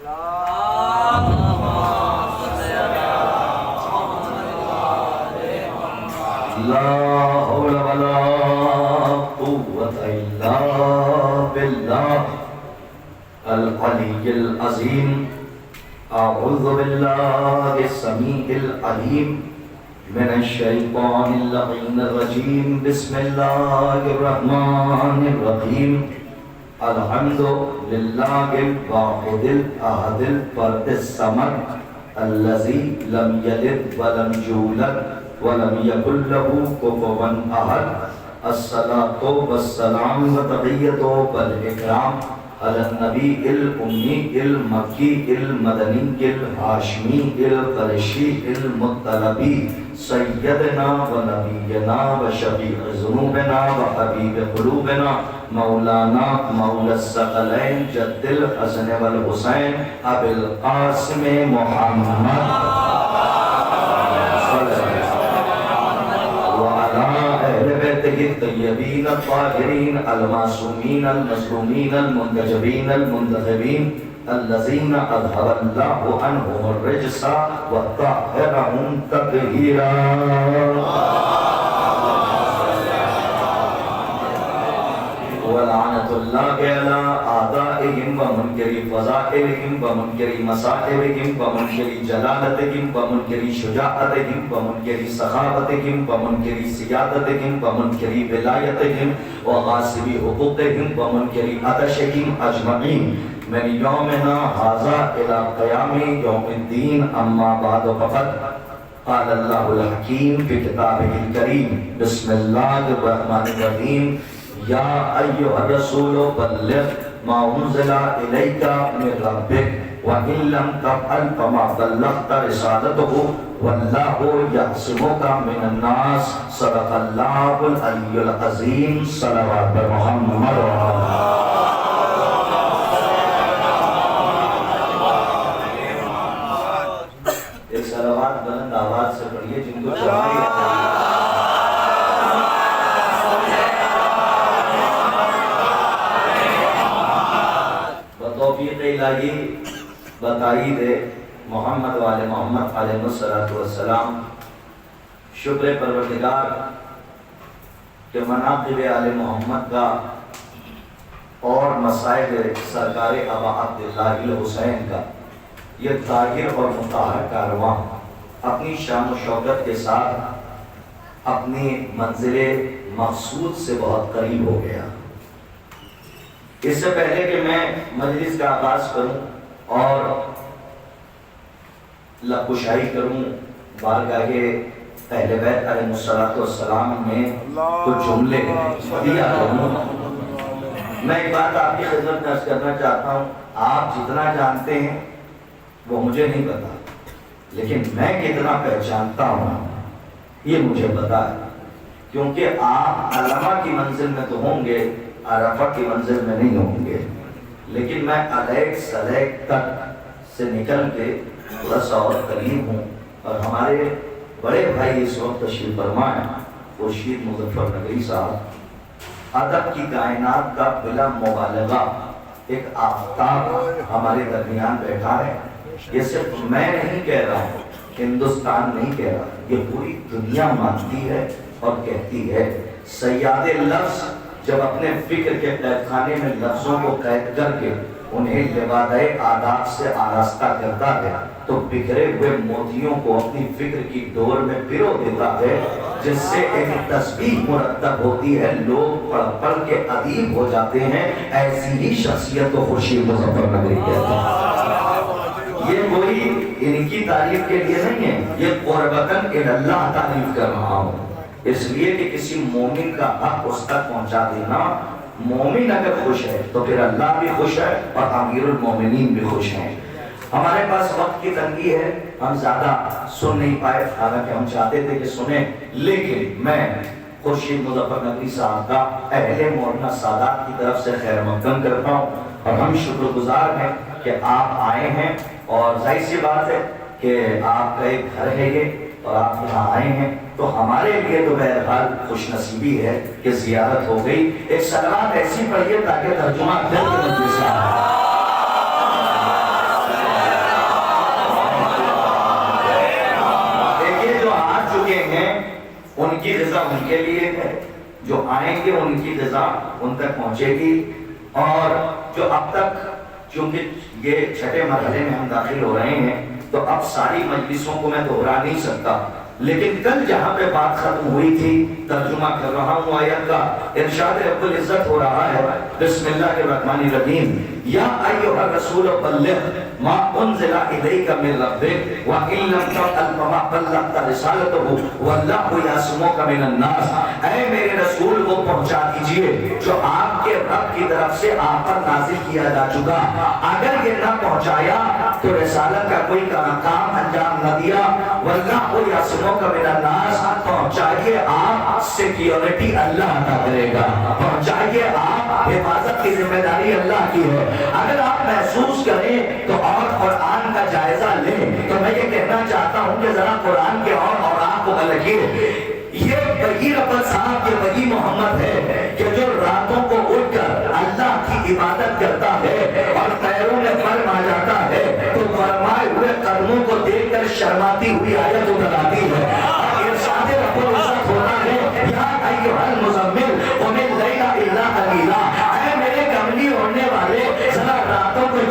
لا حول ولا قوة إلا بالله العلي العظيم. أعوذ بالله السميع العليم من الشيطان اللعين الرجيم. بسم الله الرحمن الرحيم. الحمد لله الواحد الأحد الفرد الصمد الذي لم يلد ولم يولد ولم يكن له كفوا أحد. الصلاة والسلام وتحية والإكرام على النبي الأمي المكي المدني الهاشمي القرشي المطلبي سيدنا ونبينا وشفيع ذنوبنا وحبيب قلوبنا مولانا مولى الثقلين جد الحسن والحسين أبي القاسم محمد الطيبين الطاهرين المعصومين المظلومين المنتجبين المنتخبين الذين أظهر الله عنهم الرجس وطهرهم تطهيرا. ولعنة الله على أعدائهم ومنكر فضائلهم ومنكر مصائبهم ومنكر جلالتهم ومنكر شجاعتهم ومنكر سخاوتهم ومنكر سيادتهم ومنكر ولايتهم وغاصب حقوقهم ومنكر عطشهم أجمعين من يومنا هذا إلى قيام يوم الدين. أما بعد فقد قال الله الحكيم في كتابه الكريم. بسم الله الرحمن الرحيم. یا ایھا الرسول بلغ ما انزل الیک من ربک وان لم تفعل فما بلغت رسالته واللہ یعصمک من الناس. صدق اللہ العلی العظیم. صلوات بر محمد. ایک صلوات بلند آواز سے پڑھیے جن کو چاہیے. الہی بتائید محمد والے محمد علیہ السلام. شکر پروردگار کہ مناقب آل محمد کا اور مصائب سرکار ابا عبداللہ الحسین کا یہ طاہر اور مطہر کارواں اپنی شان و شوکت کے ساتھ اپنی منزل مقصود سے بہت قریب ہو گیا. اس سے پہلے کہ میں مجلس کا آغاز کروں اور لبکشائی کروں بارگاہ اہل بیت علیہ السلام میں کچھ جملے دیا کروں، میں ایک بات آپ کی خدمت میں عرض کرنا چاہتا ہوں. آپ جتنا جانتے ہیں وہ مجھے نہیں پتا، لیکن میں کتنا پہچانتا ہوں یہ مجھے پتا ہے. کیونکہ آپ علامہ کی منزل میں تو ہوں گے، عرفہ کی منزل میں نہیں ہوں گے، لیکن میں علیق سلیق تک سے نکل کے تھوڑا سا اور قریب ہوں. اور ہمارے بڑے بھائی اس وقت تشریف فرما ہیں خورشید مظفر نگری صاحب، ادب کی کائنات کا بلا مبالغہ ایک آفتاب ہمارے درمیان بیٹھا ہے. یہ صرف میں نہیں کہہ رہا ہوں، ہندوستان نہیں کہہ رہا، یہ پوری دنیا مانتی ہے اور کہتی ہے. سیاد لفظ جب اپنے فکر کے قید خانے میں لفظوں کو قید کر کے انہیں لبادہ آداب سے آراستہ کرتا ہے تو بکھرے ہوئے موتیوں کو اپنی فکر کی ڈور میں پرو دیتا ہے، جس سے ایک تسبیح مرتب ہوتی ہے. لوگ پڑھ پڑھ کے ادیب ہو جاتے ہیں. ایسی ہی شخصیت کو خورشید مظفر نگری کہتے ہیں. یہ کوئی ان کی تعریف کے لیے نہیں ہے، یہ قربتاً اللہ تعریف کر رہا ہوں. اس لیے کہ کسی مومن کا حق اس تک پہنچا دینا، مومن اگر خوش ہے تو پھر اللہ بھی خوش ہے اور امیر المومنین بھی خوش ہیں. ہمارے پاس وقت کی تنگی ہے، ہم زیادہ سن نہیں پائے، حالانکہ ہم چاہتے تھے کہ سنیں. لیکن میں خورشید مظفر نگری صاحب کا اہل مولانا سادات کی طرف سے خیر مقدم کرتا ہوں اور ہم شکر گزار ہیں کہ آپ آئے ہیں. اور ظاہر سی بات ہے کہ آپ کا ایک گھر ہے یہ اور آپ یہاں آئے ہیں تو ہمارے لیے تو بہرحال خوش نصیبی ہے کہ زیارت ہو گئی. ایک صلوات ایسی پڑھیے تاکہ ترجمہ دل کے مجلس سے آئے. کے لیے ہے، جو آئیں گے ان کی غذا ان تک پہنچے گی، اور جو اب تک چونکہ یہ چھٹے مرحلے میں ہم داخل ہو رہے ہیں تو اب ساری مجلسوں کو میں دہرا نہیں سکتا، لیکن کل جہاں پہ بات ختم ہوئی تھی ترجمہ کر رہا ہوں آیت کا، ارشاد رب العزت ہو رہا ہے بسم اللہ الرحمن الرحیم یا ایھا الرسول بلغ ما انزل الیک من ربک وان لم تفعل فما بلغت رسالته واللہ یعصمک من الناس، اے میرے رسول وہ پہنچا دیجئے جو آپ کے رب کی طرف سے آپ پر نازل کیا جا چکا، اگر یہ نہ پہنچایا تو رسالت کا کوئی کام انجام نہ دیا، واللہ یعصمک من الناس، پہنچائیے آپ، سیکیورٹی اللہ عطا کرے گا، پہنچائیے آپ، حفاظت کی ذمہ داری اللہ کی ہے۔ اگر آپ محسوس کریں تو اور قرآن کا جائزہ لیں تو میں یہ کہنا چاہتا ہوں کہ ذرا قرآن کے اور آپ کو لگیے، یہ وہی رب صاحب، یہ وہی محمد ہے کہ جو راتوں کو اٹھ کر اللہ کی عبادت کرتا ہے اور پیروں میں فرم آ جاتا ہے تو فرمائے ہوئے قدموں کو دیکھ کر شرماتی ہوئی آیت اتر آتی ہے، اور ارشاد رب العزت ہوتا ہے یا ایھا المزمل قم اللیل الا قلیلا، اے میرے کملی ہونے والے ذرا راتوں کو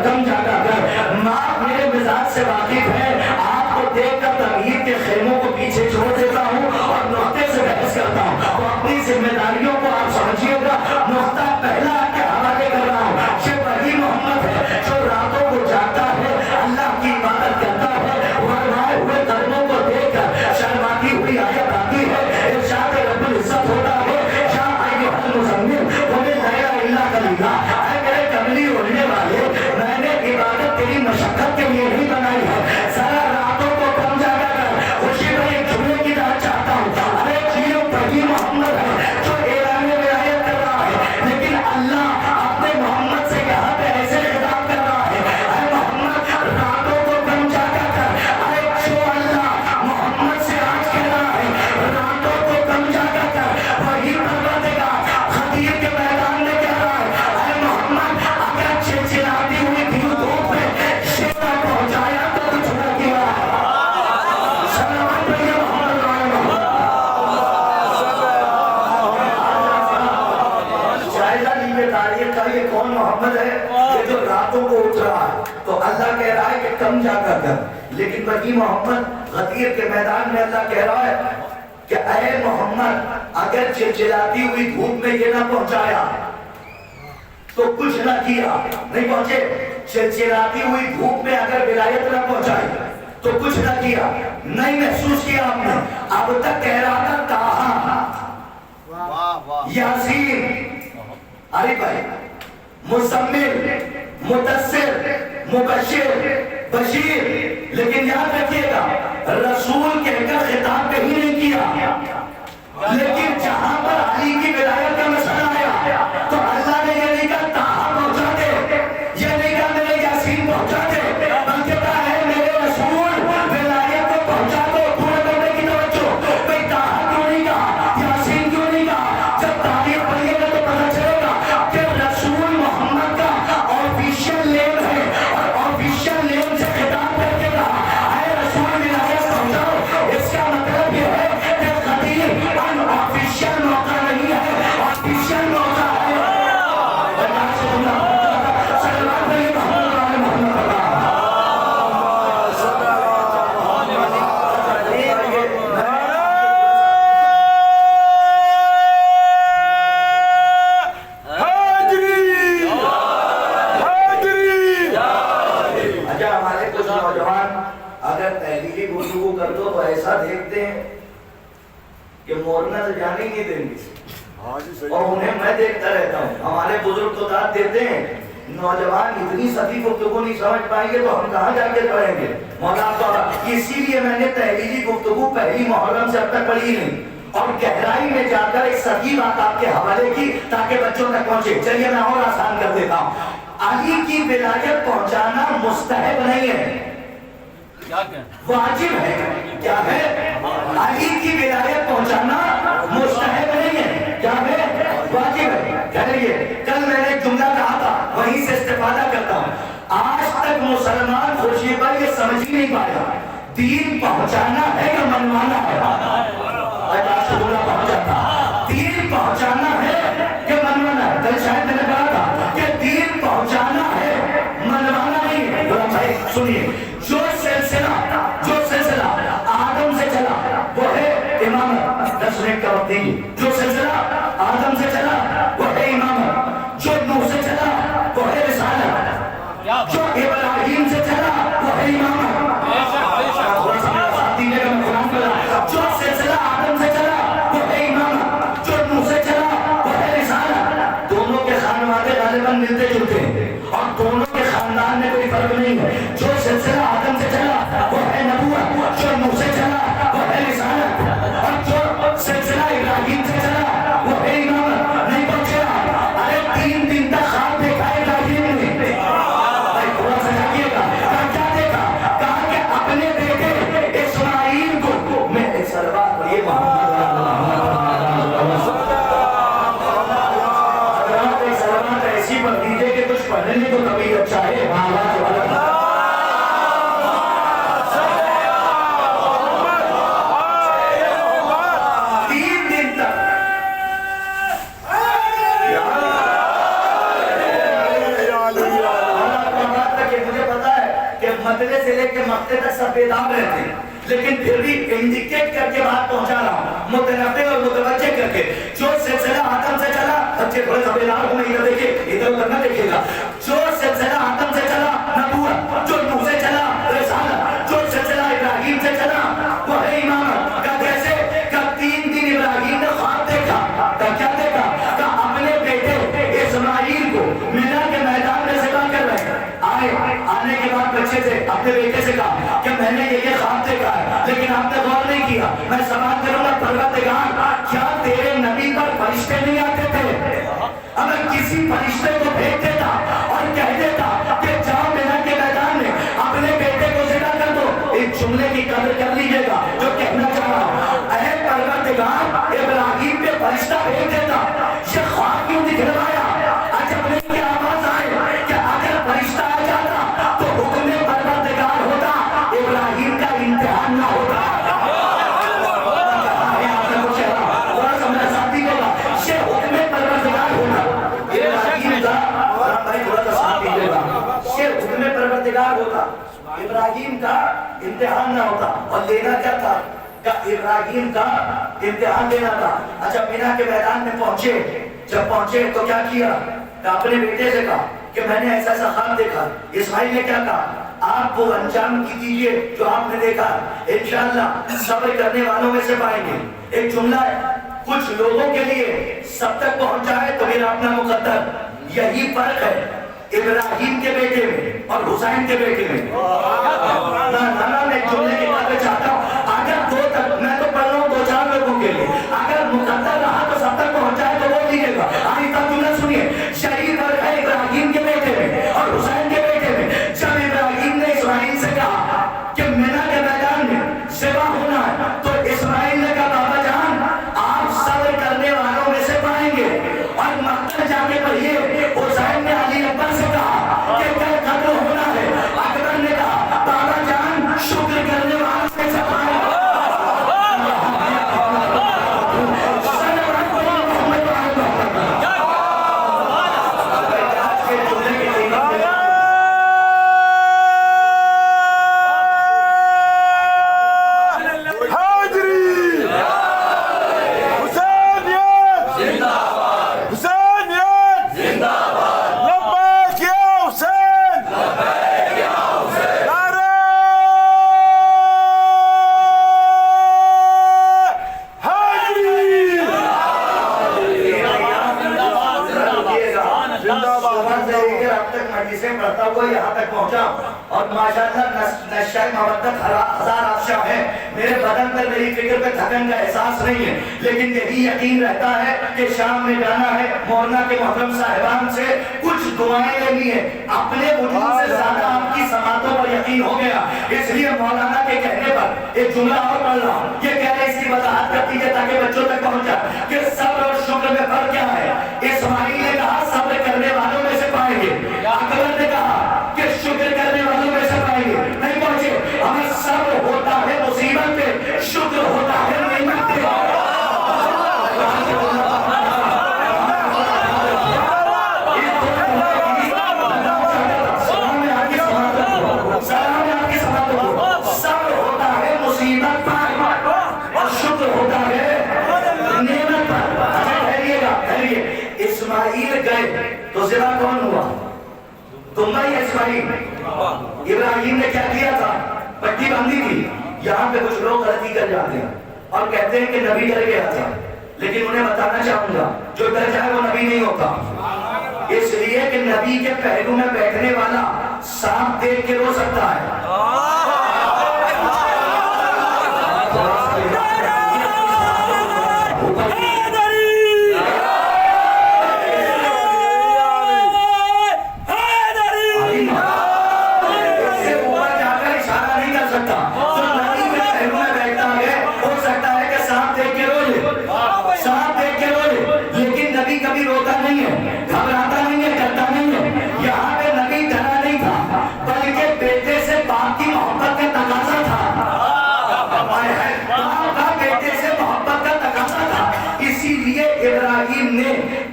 کم جاگا کر، ماں میرے مزاج سے واقف ہے، آپ کو دیکھ کر تغییر کے خیموں کو پیچھے چھوڑ دیتا ہوں اور نقطے سے بحث کرتا ہوں، تو اپنی ذمہ داریوں کو آپ سمجھیے گا، نقطہ پہلا آپ کے حوالے کر رہا ہوں، یہ وہی محمد ہے جو راتوں کو جاگتا ہے، اللہ کی عبادت کرتا ہے، ورمائے ہوئے قدموں کو دیکھ کر شرماتی ہوئی آیت آتی ہے، ارشاد رب العزت ہوتا ہے یا ایھا المزمل قم اللیل الا قلیلا، اے میرے کملی ہونے والے میں نے عبادت تیری مشقت کے لیے نہیں بنائی ہے، ذرا راتوں کو کم جاگا کر، خوشی میں ایک جملے کی طرح چاہتا ہوں، ارے جیو وہی محمد ہے جو اعلان ولایت کر رہا ہے، لیکن اللہ اپنے محمد سے یہاں پہ ایسے خطاب کر رہا ہے، اے محمد راتوں کو کم جاگا کر، ارے جو اللہ محمد سے آج کہہ رہا ہے راتوں کو کم جاگا کر، وہی پروردگار خدیر کے میدان میں کہہ رہا ہے اے محمد اگر چلچلاتی ہوئی دھوپ میں شیطان پہنچایا تو کچھ نہ کیا، سلامت رہیے محمد جائزہ لیجیے تاریخ کا، یہ کون محمد ہے یہ جو راتوں کو اٹھ رہا ہے، تو اللہ کہہ رہا ہے کہ کم جاگا کر، لیکن وہی محمد غدیر کے میدان میں اللہ کہہ رہا ہے کہ اے محمد اگر چلچلاتی ہوئی دھوپ میں یہ نہ پہنچایا تو کچھ نہ کیا، نہیں پہنچے، چلچلاتی ہوئی دھوپ میں اگر ولایت نہ پہنچائی تو کچھ نہ کیا، نہیں محسوس کیا آپ نے، اب تک کہہ رہا تھا تاہا یاسین، ارے بھائی مزمل، مدثر، مبشر، بشیر، لیکن یاد رکھیے گا رسول کہہ کر خطاب کہیں نہیں کیا، لیکن جہاں پر علی کی ولایت کا مسئلہ آیا تو اللہ نے یہ نہیں کہا تاہا پہنچا دے، یہ نہیں کہا میرے یاسین پہنچا دے، بلکہ کہا ہے میرے رسول ولایت کو پہنچا دو، پورے کرنے کی توجہ، بھئی تاہا کیوں نہیں کہا، یاسین کیوں نہیں کہا، جب تاریخ پڑھیے گا تو پتہ چلے گا کہ رسول محمد کا آفیشل نیم ہے، اور آفیشل نیم سے خطاب کر کے کہا اے رسول ولایت پہنچاؤ، اس کا مطلب یہ ہے کہ خدیر آفیشل موقع نہیں ہے، آفیشل موقع ہے، اللہ سے سلام علیکم اگر تحلیلی گفتگو کر دو تو ایسا دیکھتے ہیں کہ مورنا سے جانے نہیں دیں گے، اور انہیں میں دیکھتا رہتا ہوں، ہمارے بزرگ تو داد دیتے ہیں نوجوان اتنی سطحی گفتگو نہیں سمجھ پائیں گے تو ہم کہاں جا کے پڑھیں گے مولانا، اسی لیے میں نے تحلیلی گفتگو پہلی محرم سے اب تک پڑھی نہیں، اور گہرائی میں جا کر ایک سچی بات آپ کے حوالے کی تاکہ بچوں تک پہنچے، چلیے میں اور آسان کر دیتا ہوں، علی کی ولایت پہنچانا مستحب نہیں ہے، واجب ہے، کیا ہے، علی کی ولایت پہنچانا مستحب نہیں ہے، کیا ہے، واجب ہے، کہیے کل میں نے ایک جملہ کہا تھا وہیں سے استفادہ کرتا ہوں، آج تک مسلمان خوشی پر یہ سمجھ ہی نہیں پایا دین پہنچانا ہے یا منوانا ہے، آج جملہ پہنچا پہنچانا ہے کہ منوانا ہے؟ کل شاید میں نے کہا تھا کہ دین پہنچانا ہے، منوانا نہیں ہے۔ بھائی سنیے، جو سلسلہ آدم سے چلا وہ ہے امامت، 10 منٹ کا وقت دیجیے۔ جو سلسلہ آدم سے چلا وہ ہے امامت، جو نوح سے چلا وہ ہے رسالت، جو ابراہیم سے چلا وہ ہے امامت۔ جو سلسلہ آدم سے چلا وہ ہے امامت، جو نوح سے چلا وہ ہے رسالت۔ دونوں کے خانوادے غالباً ملتے جلتے ہیں اور دونوں کے خاندان میں کوئی فرق نہیں ہے۔ جو سلسلہ آدم سے چلا وہ ہے نبوت، جو نوح سے چلا وہ ہے رسالت، اور جو سلسلہ ابراہیم سے چلا وہ ہے امامت۔ نہیں پہنچے آپ؟ ارے 3 دن تک خواب دیکھا ابراہیم نے، بھائی تھوڑا سا جاگیے گا، کیا دیکھا؟ کہا کہ اپنے بیٹے اسماعیل کو میں ایک سلوات پڑھیے محمد حضرات، ایک سلوات ایسی پڑھ دیجئے کہ کچھ پڑھنے کو طبیعت اچھا ہے۔ مدلے سے لے کے مقتے تک سب بیدار رہتے ہیں، لیکن پھر بھی انڈیکیٹ کر کے بات پہنچا رہا ہوں، متنبع اور متوجہ کر کے۔ جو سلسلہ آدم سے چلا، بچے تھوڑے سا بیدار ہوں، ادھر دیکھیں، ادھر ادھر نہ دیکھے گا۔ جو سلسلہ آدم سے چلا نبوت، جو نوح سے چلا رسالت، جو سلسلہ ابراہیم سے چلا وہ ہے امامت۔ کا کیسے؟ کہ 3 دن ابراہیم نے خواب دیکھا، کیا دیکھا؟ کہ اپنے بیٹے اسماعیل کو مینا کے میدان میں ذبح کر رہے ہیں۔ آنے کے بعد بچے سے اپنے بیٹے سے کہا کہ میں نے یہ خواب دیکھا ہے، لیکن آپ نے غور نہیں کیا۔ میں سوال کروں گا، پروردگار کیا تیرے نبی پر فرشتے نہیں آتے تھے؟ اگر کسی فرشتے کو بھیج دیتا اور کہہ دیتا کہ جاؤ مینا کے میدان میں اپنے بیٹے کو ذبح کر دو، ایک جملے کی قدر کر لیجیے گا جو کہنا چاہ رہا ہوں۔ اے پروردگار ابراہیم پہ فرشتہ بھیج دیتا، یہ خواب کیوں دکھلوایا؟ جب نہیں کی آواز آئے کہ اگر فرشتہ آ جاتا تو حکم پروردگار ہوتا، ابراہیم کا امتحان نہ ہوتا۔ تھوڑا سا میرا ساتھی ہوگا، یہ حکم پروردگار ہوتا، ابراہیم کا، بھائی تھوڑا سا ساتھی ہوگا، یہ حکم پروردگار ہوتا، ابراہیم کا امتحان نہ ہوتا۔ اور لینا کیا تھا؟ کہ ابراہیم کا امتحان لینا تھا۔ اچھا مینا کے میدان میں پہنچے، جب پہنچے تو کیا کیا؟ کہ اپنے بیٹے سے کہا کہ میں نے ایسا خواب دیکھا۔ اسماعیل نے کیا کہا؟ آپ وہ انجام کی دیجئے جو آپ نے دیکھا، انشاءاللہ صبر کرنے والوں میں سے پائیں گے۔ ایک جملہ ہے، کچھ لوگوں کے لیے سب تک پہنچ جائے تو میرا اپنا مقدر۔ یہی فرق ہے ابراہیم کے بیٹے میں اور حسین کے بیٹے میں۔ میں ایک جملے کی بات چاہتا ہوں، اگر دو تک میں تو پڑھ رہا ہوں 2-4 لوگوں کے لیے، اگر مقدر رہا تو سب تک پہنچ جائے تو وہ لیجیے گا۔ آئی تک جملہ سنیے، شہید فرق ہے ابراہیم کے بیٹے میں اور حسین کے بیٹے میں۔ جب ابراہیم نے اسماعیل سے کہا کہ مینا کے میدان میں ذبح ہونا ہے تو اسماعیل نے کہا بابا جان آپ صبر کرنے والوں میں سے پائیں گے۔ اور مقتل جا کے پڑھیے، حسین نے علی اکبر سے کہا کہ کل قتل ہونا ہے، اکبر نے کہا بابا جان شکر کرنے والوں میں سے پائیں گے۔ پڑھتا ہوا یہاں تک پہنچا اور ماشاءاللہ نشہ مودت ہزار افشاں ہے۔ میرے بدن پر میری فکر پہ تھکن کا احساس نہیں ہے، لیکن یہی یقین رہتا ہے کہ شام میں جانا ہے، مولانا کے محترم صاحبان سے کچھ دعائیں لینی ہے۔ اپنے وجود سے زیادہ آپ کی سماعتوں پر یقین ہو گیا، اس لیے مولانا کے کہنے پر ایک جملہ اور پڑھ رہا ہوں۔ یہ کہہ رہے اس کی وضاحت کر دیجیے تاکہ بچوں تک پہنچ جائے کہ صبر اور شکر میں فرق کیا ہے۔ اسماعیل نے کہا صبر کرنے والوں میں سے پائیں گے، اکبر نے کہا کہ شکر کرنے والوں میں سے پائیں گے۔ نہیں پہنچے، ہمیں صبر ہوتا ہے مصیبت پہ، شکر ہوتا ہے نعمت پہ۔ تو ذبح کون ہوا؟ دمبا یا اسماعیل؟ ابراہیم نے کیا کیا تھا؟ پٹی باندھی تھی. یہاں پہ کچھ لوگ غلطی کر جاتے ہیں اور کہتے ہیں کہ نبی ڈر گیا تھا، لیکن انہیں بتانا چاہوں گا جو ڈر جائے وہ نبی نہیں ہوتا. اس لیے کہ نبی کے پہلو میں بیٹھنے والا سانپ دیکھ کے رو سکتا ہے.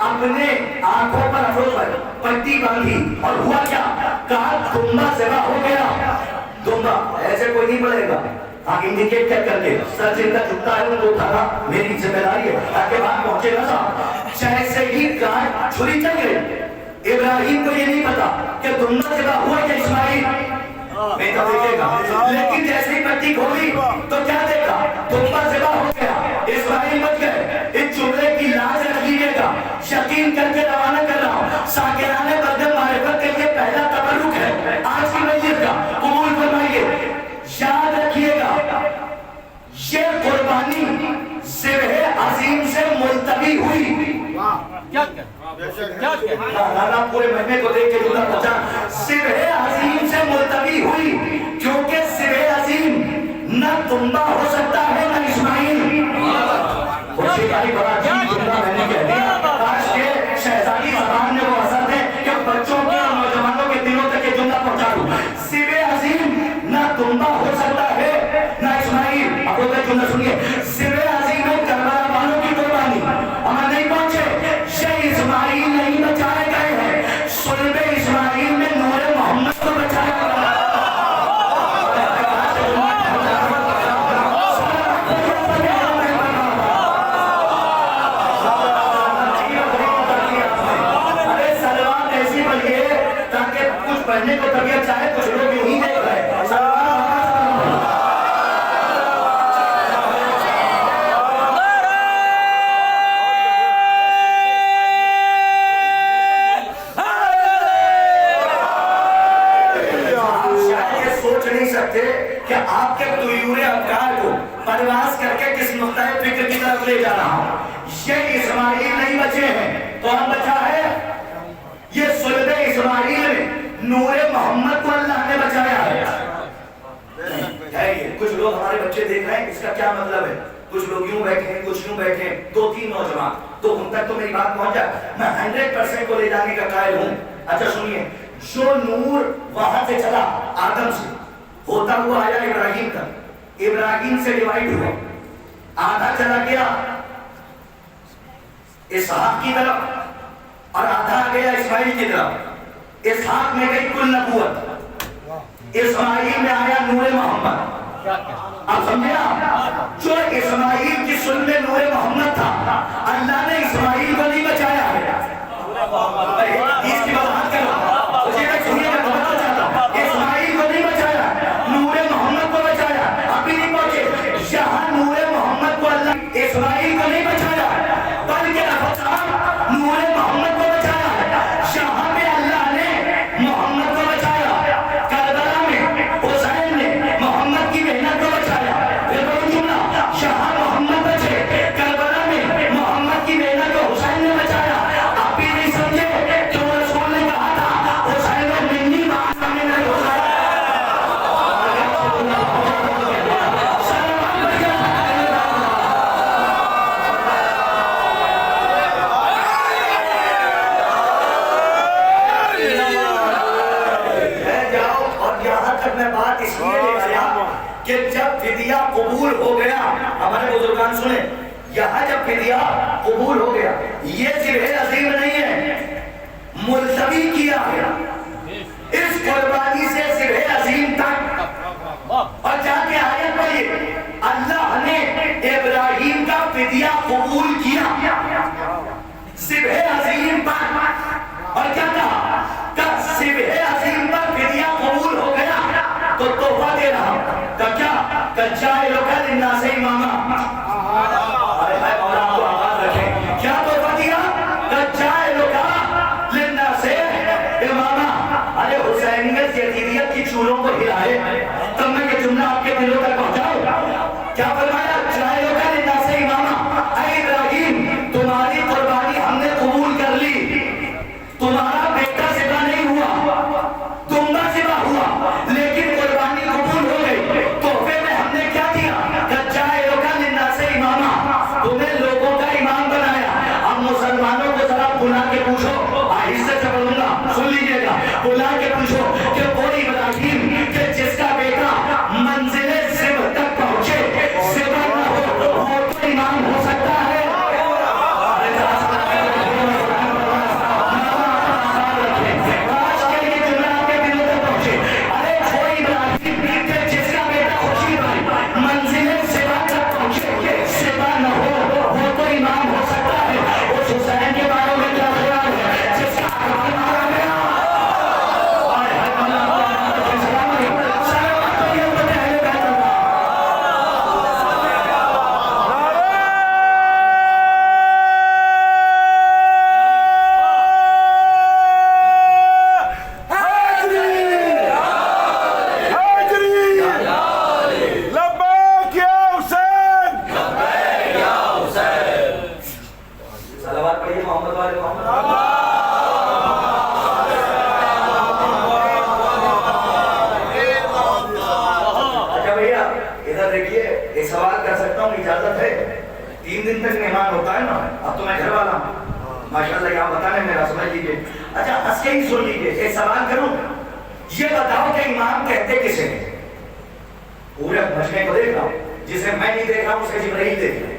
اپنے آنکھوں پر افروز پٹی باندھی اور ہوا کیا؟ کہا دمبا ذبح ہو گیا. دمبا ایسے کوئی نہیں پڑے گا. ہاں انڈیکیٹ کر کے سر جن کا چھٹا ہے ان کو اٹھانا میری ذمہ داری ہے تاکہ بات پہنچے گا صاحب. جیسے ہی کان چھری چل گئی ابراہیم کو یہ نہیں پتا کہ دمبا ذبح ہوا یا اسماعیل نہیں تو دیکھے گا. لیکن جیسے ہی پٹی کھولی تو کیا دیکھا؟ دمبا ذبح ہو گیا، اسماعیل بچ گئے. اس جملے کی لاز رکھ لیجیے گا، یقین کر کے روانہ کر رہا ہوں. ساکران بدر معرفت کے لیے پہلا تبرک ہے آج کی مجلس کا، قبول فرمائیے. یاد رکھیے گا یہ قربانی ذبح عظیم سے ملتوی ہوئی. پورے مہینے کو دیکھ کے جملہ پہنچا. ذبح عظیم سے ملتوی ہوئی کیونکہ ذبح عظیم نہ دمبا ہو سکتا ہے نہ اسماعیل. بڑا عجیب جملہ میں نے کہہ دیا. کاش کے شہزادی زبان میں وہ اثر ہے کہ بچوں کے اور نوجوانوں کے دلوں تک یہ جملہ پہنچا دوں. ذبح عظیم نہ دمبا ہو سکتا ہے نہ اسماعیل. اب وہ جملہ سنیے. ذبح عظیم ہے کربلا والوں کی قربانی، ہم نہیں پہنچے. یہ اسماعیل نہیں بچائے گئے ہیں، صلب اسماعیل میں نور محمد کو بچایا گیا. پڑھنے کو طبیعت چاہے کچھ لوگ یوں ہی دیکھ رہے ہیں. سوچ نہیں سکتے کہ آپ کے طیور افکار کو پرواز کر کے کس نقطۂ فکر کی طرف لے جا رہا ہوں. یہ اسماعیل نہیں بچے ہیں تو ہم بچا ہے. یہ صلب اسماعیل میں نور محمد کو اللہ نے بچایا ہے. کچھ لوگ ہمارے بچے دیکھ رہے ہیں، اس کا کیا مطلب ہے؟ کچھ لوگ یوں بیٹھے ہیں، کچھ یوں بیٹھے ہیں، 2-3 نوجوان تو ان تک تو میری بات پہنچ جائے. میں 100% کو لے جانے کا قائل ہوں. اچھا سنیے، جو نور وہاں سے چلا آدم سے ہوتا ہوا آیا ابراہیم تک، ابراہیم سے ڈیوائیڈ ہوا، آدھا چلا گیا اسحاق کی طرف اور آدھا گیا اسماعیل کی طرف. اسحاق میں گئی کل نبوت، اسماعیل میں آیا نور محمد. اب سمجھے آپ، جو اسماعیل کی سن میں نور محمد تھا اللہ نے اسماعیل کو نہیں بچایا ہے. اس کی وضاحت کرو، مجھے میں سنیے میں بتانا چاہتا ہوں. اسماعیل کو نہیں بچایا، نور محمد کو بچایا. ابھی نہیں پہنچے یہاں. نور محمد کو اللہ اسماعیل کو نہیں بچایا بلکہ نور محمد کو بچایا. یہاں پہ اللہ نے محمد کو بچایا، کربلا میں حسین نے محمد کی محنت کو بچایا. یہاں محمد بچے، کربلا میں محمد کی محنت کو حسین نے بچایا. آپ بھی نہیں سمجھے جو رسول نے کہا تھا حسین نے منی بات میں نہیں بچایا. میں بات اس لیے لے آیا کہ جب فدیہ قبول ہو گیا، ہمارے بزرگان سنیں، یہاں جب فدیہ قبول ہو گیا، یہ ذبح عظیم نہیں ہے، ملتوی کیا گیا اس قربانی سے ذبح عظیم تک. اور جا کے آیت پڑھیے، اللہ نے ابراہیم کا فدیہ قبول کیا ذبح عظیم پر. اور کیا اشعار حسینیت یزیدیت کی چولوں کو ہلائے، تب میں یہ جملہ آپ کے دلوں تک پہنچاؤں۔ کیا فرمایا؟ چاہے کا للناس اماما، اے ابراہیم تمہاری قربانی ہم نے قبول کر لی، تمہارا بیٹا ذبح نہیں ہوا، دمبا ذبح ہوا، لیکن قربانی قبول ہو گئی۔ تحفے میں ہم نے کیا دیا؟ چاہے کا للناس اماما، تمہیں لوگوں کا امام بنایا۔ اب مسلمانوں کو ذرا بلا کے پوچھو، آہستہ سے بولوں گا سن لیجیے گا، بلا کے پوچھو کہ وہ ابراہیم کہ جس کا بیٹا منزل ذبح تک پہنچے، ذبح نہ ہو، وہ تو امام ہو سکتا ہے؟ آج کے لیے جملہ آپ کے دلوں تک پہنچے، ارے وہ ابراہیم کہ جس کا بیٹا خوشی بھائی منزل ذبح تک پہنچے، ذبح نہ ہو، وہ تو امام ہو سکتا ہے۔ اس حسین کے بارے میں کیا خیال ہے؟ جس کا مارا گیا، صلوات پڑھیے محمد والے محمد۔ اچھا بھیا ادھر دیکھیے، ایک سوال کر سکتا ہوں، اجازت ہے؟ 3 دن تک مہمان ہوتا ہے نا، اب تو میں گھر والا ہوں ماشاءاللہ، یہاں بتانے میرا سمجھ لیجیے۔ اچھا ہنس کے ہی سن لیجیے، ایک سوال کروں، یہ بتاؤ کہ امام کہتے کسے ہیں؟ پورے بچنے کو دیکھ رہا ہوں، جسے میں نہیں دیکھ رہا ہوں اسے جبرائیل دیکھ رہا ہے۔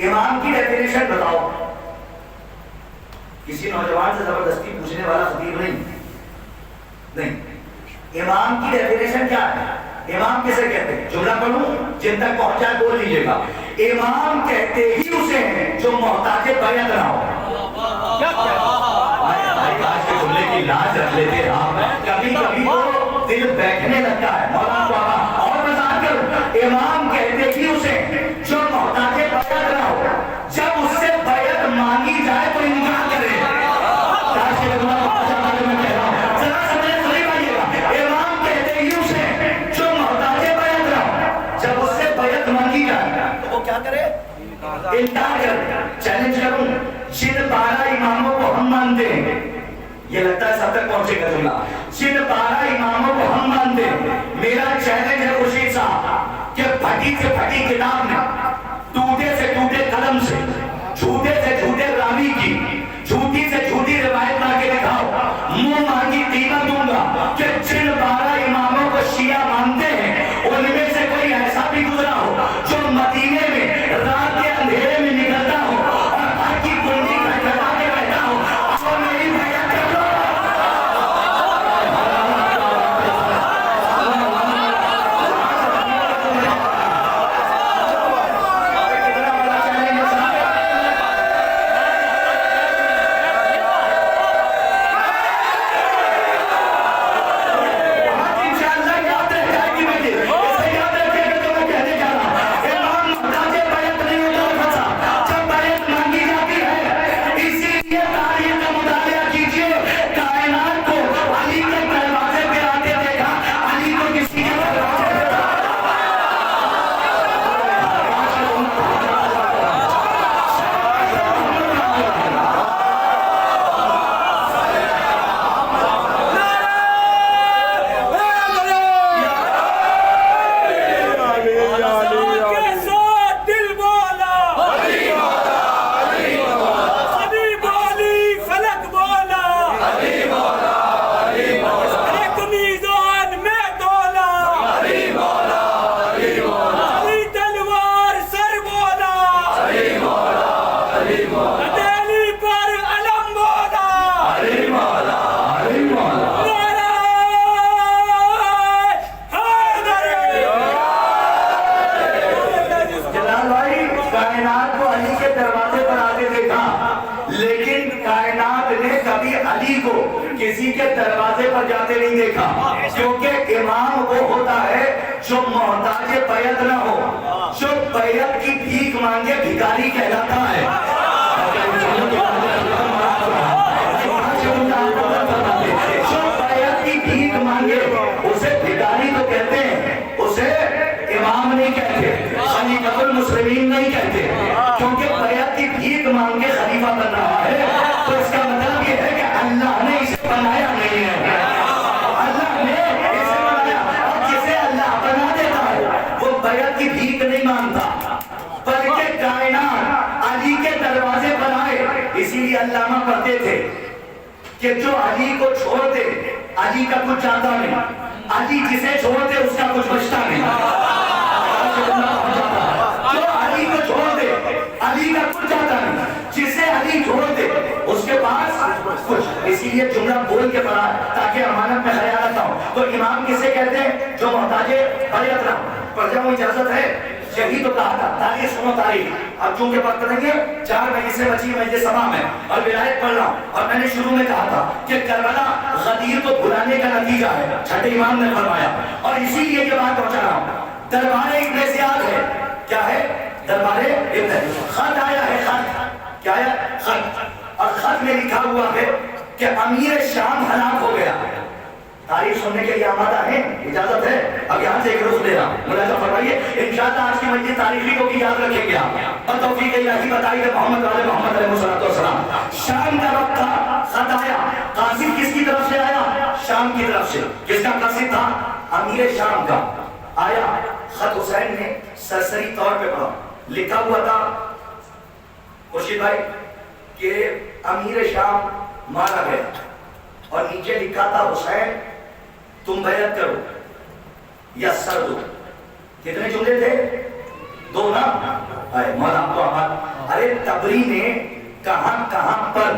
امام کی ڈیفینیشن بتاؤ۔ کسی نوجوان سے زبردستی پوچھنے والا خطیب نہیں۔ امام کی ڈیفینیشن کیا ہے؟ امام کسے کہتے ہیں؟ جملہ پڑھوں، جن تک پہنچا بول لیجیے گا۔ امام کہتے ہی اسے ہیں جو محتاج بیعت نہ ہو۔ آج کے جملے کی لاج رکھ لیتے آپ، کبھی کبھی تو دل بیٹھنے لگتا ہے۔ مولانا بابا اور وضاحت کرو، امام کہتے ہی اسے جو محتاج بیعت نہ ہو، جب اس سے بیعت مانگی جائے تو انکار کرے۔ ذرا سمجھے صحیح بھائیے گا، امام کہتے ہی اسے جو محتاج بیعت نہ ہو، جب اس سے بیعت مانگی جائے تو وہ کیا کرے؟ انکار کرے۔ چیلنج کروں، جن 12 اماموں کو ہم مانتے ہیں، یہ لگتا ہے سب تک پہنچے گا جملہ، جن 12 اماموں کو ہم مانتے ہیں، میرا چیلنج ہے خورشید صاحب کہ پھٹی سے پھٹی کتاب میں، ٹوٹے سے ٹوٹے قلم سے، جھوٹے سے جھوٹے راوی کی، جھوٹی سے جھوٹی روایت لا کے دکھاؤ، منہ مانگی قیمت دوں گا کہ جن 12 اماموں کو شیعہ مانتے ہیں، ان میں سے کوئی ایسا بھی گزرا ہو جو مدینے میں رات کے اندھیرے میں نکلتا ہو اور گھر کی کنڈی کھٹکھٹا کے بیٹھا ہو، اور میری بیعت کر لو۔ کسی کے دروازے پر جاتے نہیں دیکھا، کیونکہ امام وہ ہوتا ہے جو محتاج بیعت نہ ہو، جو بیعت کی بھیک مانگے بھکاری کہلاتا ہے۔ جو مانگے اسے بھکاری تو کہتے ہیں، اسے امام نہیں کہتے، خلیفۃ المسلمین نہیں کہتے، کیونکہ بیعت کی بھیک مانگ کے خلیفہ بن رہا ہے، تو اس کا مطلب یہ ہے کہ اللہ نے اسے بنایا نہیں ہے، اللہ نے اسے بنایا، اور جسے اللہ بنا دیتا ہے وہ بیعت کی بھیک نہیں مانگتا، بلکہ کائنات علی کے دروازے پر آئے۔ اسی لیے علامہ پڑھتے تھے کہ جو علی کو چھوڑ دے علی کا کچھ جاتا نہیں، علی جسے چھوڑ دے اس کا کچھ بچتا نہیں، جو علی کو چھوڑ دے علی کا کچھ جاتا نہیں، جسے علی چھوڑ دے اس کے پاس کچھ۔ اسی لیے جملہ بول کے پڑھا تاکہ امانت میں خیال رکھتا ہوں۔ تو امام کسے کہتے ہیں؟ جو محتاج بیعت نہ ہو۔ پڑھ جاؤں، اجازت ہے؟ یہی تو کہا تھا، تاریخ سنو تاریخ۔ اب چونکہ وقت نہیں ہے، 4 مجلس سے بچی مجلس تمام ہے اور ولایت پڑھ رہا ہوں، اور میں نے شروع میں کہا تھا کہ کربلا غدیر کو بھلانے کا نتیجہ ہے، چھٹے امام نے فرمایا، اور اسی لیے یہ بات پہنچا رہا ہوں۔ دربار ابن زیاد ہے، کیا ہے؟ دربار ابن، خط آیا ہے، خط کیا ہے؟ خط، اور خط میں لکھا ہوا ہے کہ امیر شام ہلاک ہو گیا۔ تاریخ سننے کے لیے آمادہ ہیں؟ اجازت ہے؟ اب یہاں سے ایک رخ دے رہا ہوں، ملاحظہ فرمائیے، انشاءاللہ آج کی مجلس تاریخی کو بھی یاد رکھیں گے آپ، اور توفیق الہی بتائیے محمد علیہ السلام۔ شام کا وقت تھا، خط آیا، قاصد کس کی طرف سے آیا؟ شام کی طرف سے۔ کس کا قاصد تھا؟ امیر شام کا۔ آیا خط، حسین نے سرسری طور پہ پڑھا، لکھا ہوا تھا خورشید بھائی کہ امیر شام مارا گیا، اور نیچے لکھا تھا حسین تم بیعت کرو یا سر دو۔ کتنے جملے تھے؟ 2 نا؟ مولا آپ کو آباد۔ ارے تبری نے کہاں کہاں پر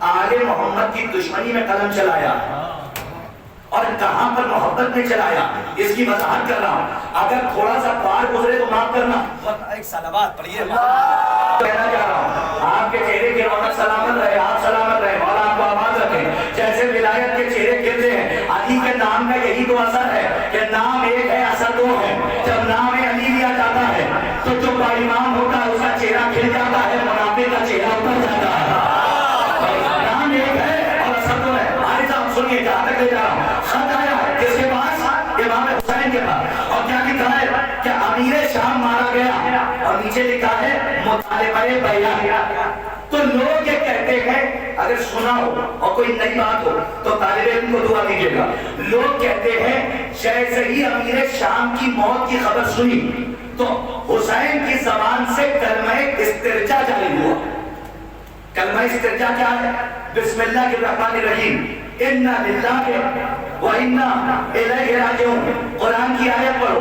آل محمد کی دشمنی میں قلم چلایا اور کہاں پر محبت میں چلایا، اس کی وضاحت کر رہا ہوں۔ اگر تھوڑا سا پار گزرے تو معاف کرنا۔ ایک صلوات پڑھیے، کہنا چاہ رہا ہوں آپ کے چہرے کی رونق سلامت رہے، آپ سلامت رہے، مولا آپ کو آباد رکھے۔ جیسے ولایت کے چہرے کھلتے ہیں، علی کے نام کا یہی تو اثر ہے کہ نام ایک ہے اثر 2 ہے۔ جب نام علی لیا جاتا ہے تو جو باایمان ہوتا ہے اس کا چہرہ کھل جاتا ہے، منافق کا چہرہ اتر جاتا ہے۔ نام ایک ہے اور اثر 2 ہے۔ آج آپ سنیے، جہاں تک لے جا رہا ہوں، خط آیا ہے کس کے پاس؟ امام حسین کے پاس، اور کیا لکھا ہے کہ امیر شام مارا گیا، اور نیچے لکھا ہے مطالبہ بیعت۔ تو لوگ یہ کہتے ہیں، اگر سنا ہو اور کوئی نئی بات ہو تو طالب علم کو دعا دیجیے گا، لوگ کہتے ہیں جیسے ہی امیر شام کی موت کی خبر سنی تو حسین کی زبان سے کلمہ استرجا جاری ہوا۔ کلمہ استرجا کیا ہے؟ بسم اللہ الرحمن الرحیم، انا للہ و انا الیہ راجعون۔ قرآن کی آیت پڑھو،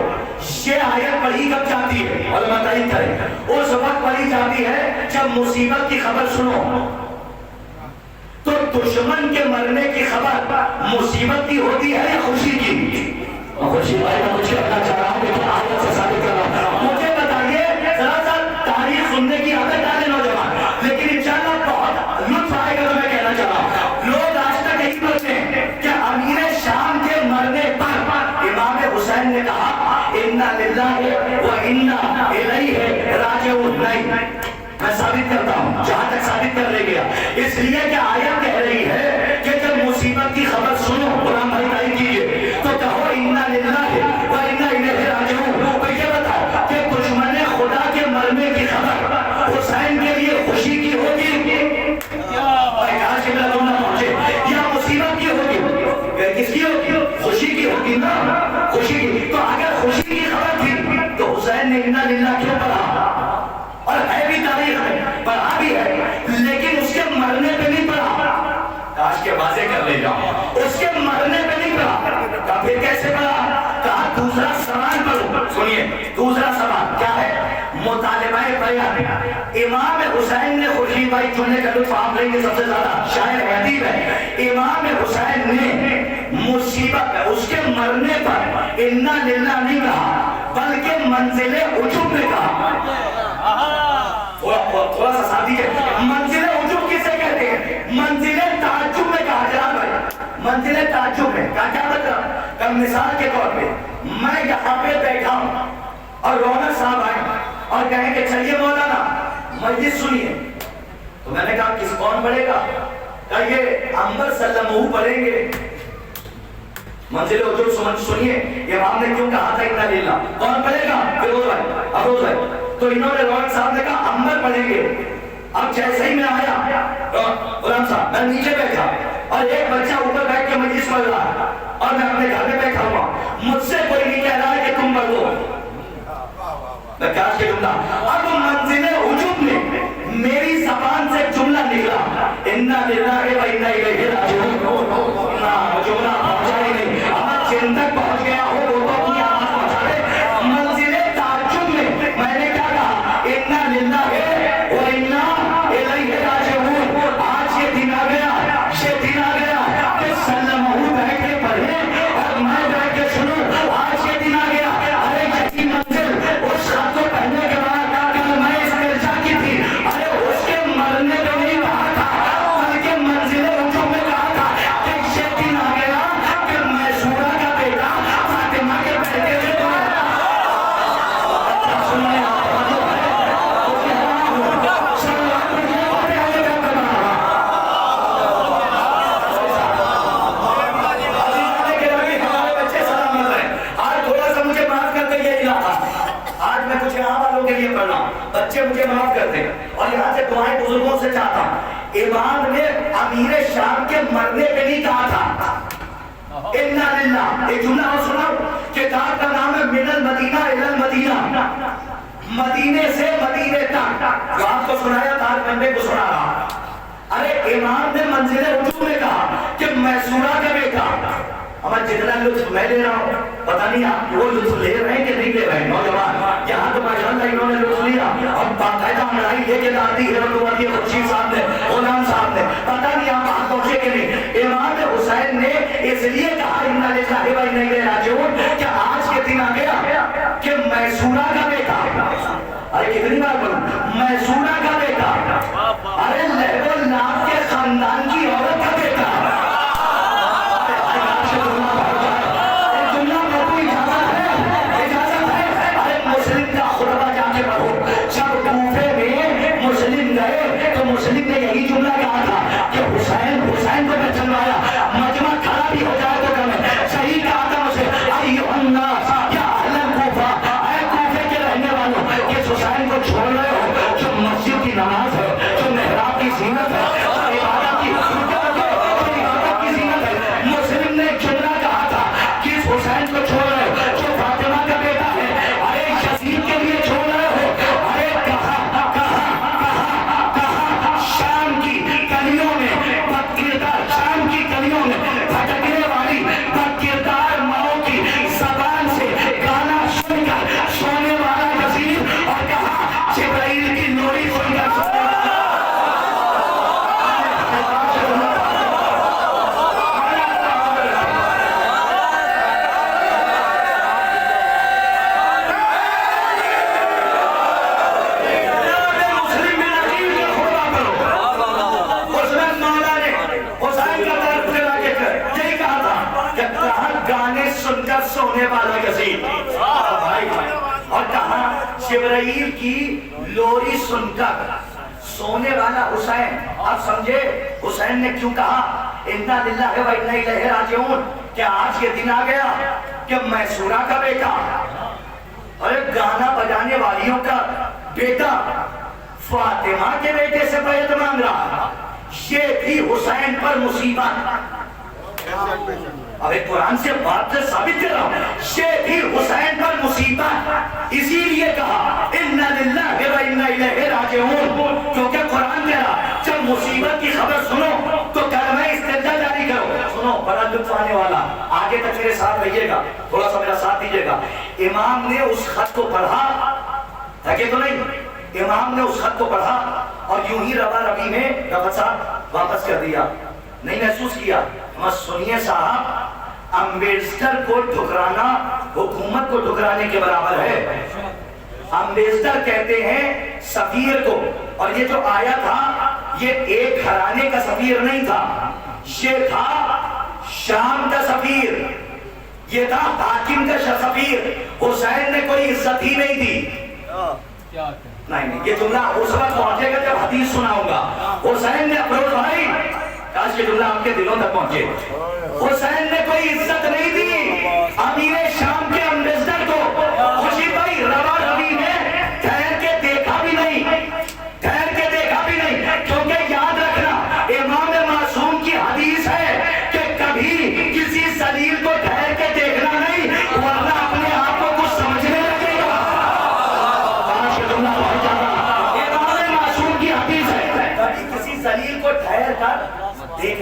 یہ آیت پڑھی کب جاتی ہے؟ علماء تعین کریں، اس وقت پڑھی جاتی ہے جب مصیبت کی خبر سنو۔ تو دشمن کے مرنے کی خبر مصیبت کی ہوتی ہے یا خوشی کی؟ خوشی بھائی میں مجھے کہنا چاہ رہا ہوں کہ آیت سے ثابت کر رہا ہوں۔ مجھے بتائیے، ذرا سا تاریخ سننے کی عادت ڈالے نوجوان، لیکن انشاءاللہ بہت لطف آئے گا۔ تو میں کہنا چاہ رہا ہوں، لوگ آج تک یہی بولتے ہیں کہ امیر شام کے مرنے پر امام حسین نے کہا انا للہ و انا الیہ راجعون۔ نہیں، میں ثابت کرتا ہوں، جہاں تک ثابت کر لے گیا، اس لیے کہ آیت کہہ رہی ہے کہ جب مصیبت کی خبر سنو، قرآن بھائی تعین کیجیے، تو کہو انا للہ و انا الیہ راجعون۔ تو یہ بتاؤ کہ دشمن خدا کے مرنے کی خبر حسین کے لیے خوشی کی ہوگی یا مصیبت کی ہوگی؟ کس کی ہوگی؟ خوشی کی ہوگی نا، خوشی کی۔ تو اگر خوشی کی خبر تھی تو حسین نے انا للہ کیوں پڑھا؟ اور ہے بھی تاریخ میں پڑھا بھی ہے، لیکن اس کے مرنے پہ نہیں پڑھا۔ کاش کے واضح کر لے جاؤں، اس کے مرنے پہ نہیں پڑھا، کہا پھر کیسے پڑھا؟ کہا دوسرا سوال پڑھو۔ سنیے، دوسرا سوال کیا ہے؟ مطالبہ بیعت۔ امام حسین نے، خورشید بھائی جملے کا لطف آپ لیں گے سب سے زیادہ، شاعر حدیث ہے، امام حسین نے مصیبت میں اس کے مرنے پر انا للہ نہیں کہا، بلکہ منزل عجب میں کہا۔ تھوڑا سا ساتھ دیجیے، منزل عجب کسے کہتے ہیں؟ منزل تعجب میں کہا جناب بھائی، منزل تعجب میں کہا۔ کیا مطلب؟ کل مثال کے طور پہ میں یہاں پہ بیٹھا ہوں اور رونق صاحب آئے اور کہیں کہ چلیے مولانا مجلس سنیے، تو میں نے کہا کون پڑھے گا؟ کہا یہ عنبر سلمہ پڑھیں گے۔ منزل وجود سنیے امام نے کیوں کہا تھا اِنَّا لِلَّهِ. کون پڑھے گا؟ فیروز بھائی، افروز بھائی. تو انہوں نے روحان صاحب نے کہا عمر پڑھیں گے. اب جیسے ہی میں آیا غلام صاحب، میں نیچے بیٹھا اور ایک بچہ اوپر بیٹھ کے مجلس پڑھ رہا ہے اور میں اپنے گھر میں بیٹھا ہوا. مجھ سے کوئی نہیں کہہ رہا ہے کہ تم پڑھ دو. میں کیا کہ جملہ اب منزل وجود میں میری زبان سے جملہ نکلا اِنَّا لِلَّهِ وَإِنَّا إِلَيْهِ رَاجِعُونَ. جملہ پہنچا ہی نہیں. اب جن تک پہنچ گیا ہو وہ تو اپنی آواز پہنچا دے. منزل تعجب میں نے کیا کہا اِنَّا لِلَّهِ وَإِنَّا إِلَيْهِ رَاجِعُونَ. آج یہ دن آ گیا، یہ دن آ گیا کہ سلمہ بیٹھ کے پڑھے اور میں بیٹھ کے سنوں. آج یہ دن آ گیا. ارے یہی منزل اس خط کو پڑھنے کے بعد کل میں اس مرجع کی تھی. ارے اس کے مرنے پہ نہیں کہا تھا بلکہ منزل وجود میں کہا تھا کہ یہ دن آ گیا کہ میں سورہ کا بیٹا فاطمہ کے بیٹے سے بچے مجھے معاف کر دیں اور یہاں سے دعائیں بزرگوں سے چاہتا ہوں. امام نے امیر شام کے مرنے پہ نہیں کہا تھا اِنَّا لِلَّهِ. ایک جملہ اور سناؤ. کتاب کا نام ہے من المدینہ الی المدینہ، مدینے سے مدینے تک. جو آپ کو سنایا تھا بندے کو سنا رہا. ارے امام نے منزل وجود میں کہا کہ میں سورہ کا بیٹا. ہمیں جتنا لطف میں لے رہا ہوں پتہ نہیں آپ وہ لطف لے رہے ہیں کہ نہیں لے رہے ہیں. نوجوان یہاں تو ماشاءاللہ انہوں نے لطف لیا اور باقاعدہ لڑائی لے کے لاتی ہے خورشید صاحب نے، غلام صاحب نے. پتہ نہیں آپ وہاں پہنچے کہ نہیں. امام حسین نے اس لیے کہا اِنَّا لِلَّهِ وَإِنَّا إِلَيْهِ رَاجِعُونَ کہ آج کے دن آ گیا کہ میسورہ کا بیٹا. ارے کتنی بار بولوں میسورہ کا بیٹا. ارے لہب الناب کے خاندان کی عورت کا بیٹا. مسلم نے یہی جملہ کہا تھا کہ حسین کو میں چلوایا مجمع کھڑا بھی ہو جائے تو کم ہے. صحیح کہا تھا اسے ایھا الناس یا اہل کوفہ، اے کوفے کے رہنے والوں کہ حسین کو چھوڑ رہے ہو جو مسجد کی نماز ہے، جو محراب کی زینت ہے، عبادت کی زینت ہے. مسلم نے جملہ کہا تھا کہ اس حسین کو چھوڑ رہے ہو جو فاطمہ کا بیٹا ہے. ارے یزید کے لیے چھوڑ رہے ہو. ارے کہا شام کی گلیوں میں بدکردار، شام کی گلیوں میں بھٹکنے والی بدکردار ماؤں کی زبان سے گانا سن کر سونے والا یزید اور کہا جبرائیل کی لوری سن کر سونے والا. سونے والا یزید اور کہا جبرائیل کی لوری سن کر سونے والا حسین. آپ سمجھے حسین نے کیوں کہا اِنَّا لِلَّهِ وَإِنَّا إِلَيْهِ رَاجِعُونَ کہ آج یہ دن آ گیا کہ میسورہ کا بیٹا اور گانا بجانے والیوں کا بیٹا فاطمہ کے بیٹے سے بیعت مانگ رہا. یہ بھی حسین پر مصیبت. اب ایک قرآن سے بات سے ثابت کر رہا ہوں یہ بھی حسین پر مصیبت. اسی لیے کہا اِنَّا لِلَّهِ وَإِنَّا إِلَيْهِ رَاجِعُونَ کیونکہ قرآن کہہ رہا جب مصیبت کی خبر سنو تو کلمہ استرجاع جاری کرو. سنو بڑا لطف آنے والا، آگے تک میرے ساتھ رہیے گا، تھوڑا سا میرا ساتھ دیجیے گا. امام نے اس خط کو پڑھا تھکے تو نہیں. امام نے اس خط کو پڑھا اور یوں ہی ربا ربی میں ربا صاحب واپس کر دیا. نہیں محسوس کیا. سنیے صاحب امبیڈکر کو ٹھکرانا حکومت کو ٹھکرانے کے برابر ہے. امبیڈکر کہتے ہیں سفیر کو، اور یہ جو آیا تھا یہ ایک گھرانے کا سفیر نہیں تھا، یہ تھا شام کا سفیر، یہ تھا حاکم کا سفیر. حسین نے کوئی عزت ہی نہیں دی. نہیں یہ جملہ اس وقت پہنچے گا جب حدیث سناؤں گا. حسین نے افروز بھائی کاش یہ جملہ آپ کے دلوں تک پہنچے. حسین نے کوئی عزت نہیں دی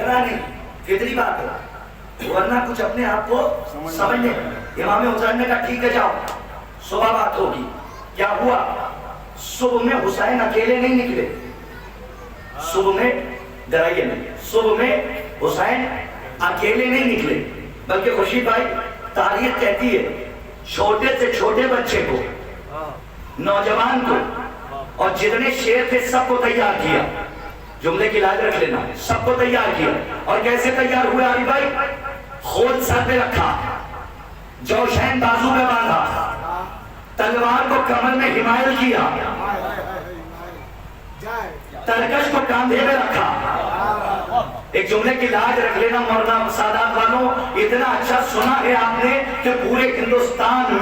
جھگڑا نہیں، فطری بات ہے، ورنہ کچھ اپنے آپ کو سمجھنے۔ امام حسین نے کہا ٹھیک ہے جاؤ، صبح بات ہوگی۔ کیا ہوا؟ صبح میں حسین اکیلے نہیں نکلے، صبح میں ڈرائیے نہیں، صبح میں حسین اکیلے نہیں نکلے، بلکہ خوشی بھائی تاریخ کہتی ہے چھوٹے سے چھوٹے بچے کو، نوجوان کو، اور جتنے شیر تھے سب کو تیار کیا۔ جملے کی لاج رکھ لینا، سب کو تیار کیا۔ اور کیسے تیار ہوئے علی بھائی؟ خود سر پہ رکھا، جوشین بازو میں باندھا، تلوار کو کمر میں حمایل کیا، ترکش کو کاندھے میں رکھا۔ ایک جملے کی لاج رکھ لینا مولانا سادات والوں، اتنا اچھا سنا ہے آپ نے کہ پورے ہندوستان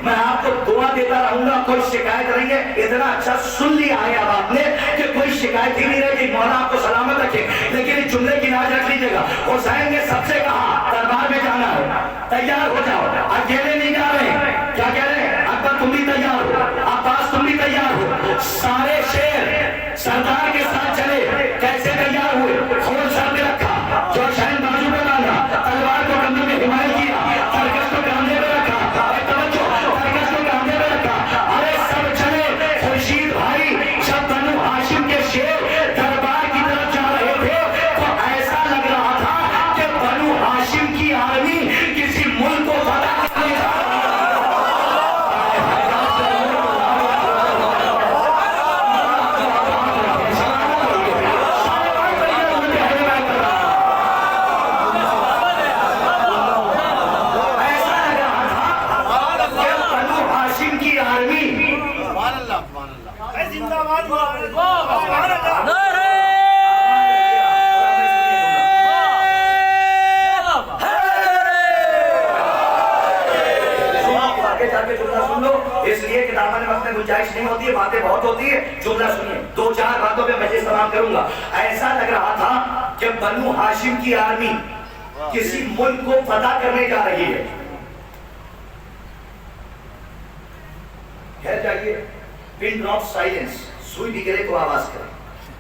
میں آپ کو دعا دیتا رہوں گا، کوئی شکایت نہیں ہے۔ اتنا اچھا سن لیا ہے اب آپ نے کہ کوئی شکایت ہی نہیں رہے گی، مولا آپ کو سلامت رکھے۔ لیکن اس جملے کی لاج رکھ لیجیے گا، حسین نے سب سے کہا دربار میں جانا ہے، تیار ہو جاؤ، اکیلے نہیں جا رہے۔ کیا کہہ رہے ہیں؟ اکبر تم بھی تیار ہو، عباس تم بھی تیار ہو۔ سارے شیر سردار کے ساتھ چلے۔ کیسے تیار ہوئے؟ خون سر پہ رکھا، جوشین بازو پہ باندھا، تلوار کو کمر میں حمایت کیا، ترکش کو کاندھے پہ رکھا، ترکش کو کاندھے پہ رکھا۔ ارے سب چلے۔ خورشید بھائی جب بنو ہاشم کے شیر دربار کی طرف جا رہے تھے تو ایسا لگ رہا تھا کہ بنو ہاشم کی آرمی کسی ملک کو فتح کرنے جا رہی ہے۔ اس لیے کتابوں میں وقت میں گنجائش نہیں ہوتی ہے، باتیں بہت ہوتی ہے۔ جملہ سنیے، دو چار باتوں پہ مجلس تمام کروں گا۔ ایسا لگ رہا تھا کہ بنو ہاشم کی آرمی کسی ملک کو فتح کرنے جا رہی ہے۔ خیر جائیے، پن ڈراپ سائلنس، سوئی بھی گرے تو آواز کرے،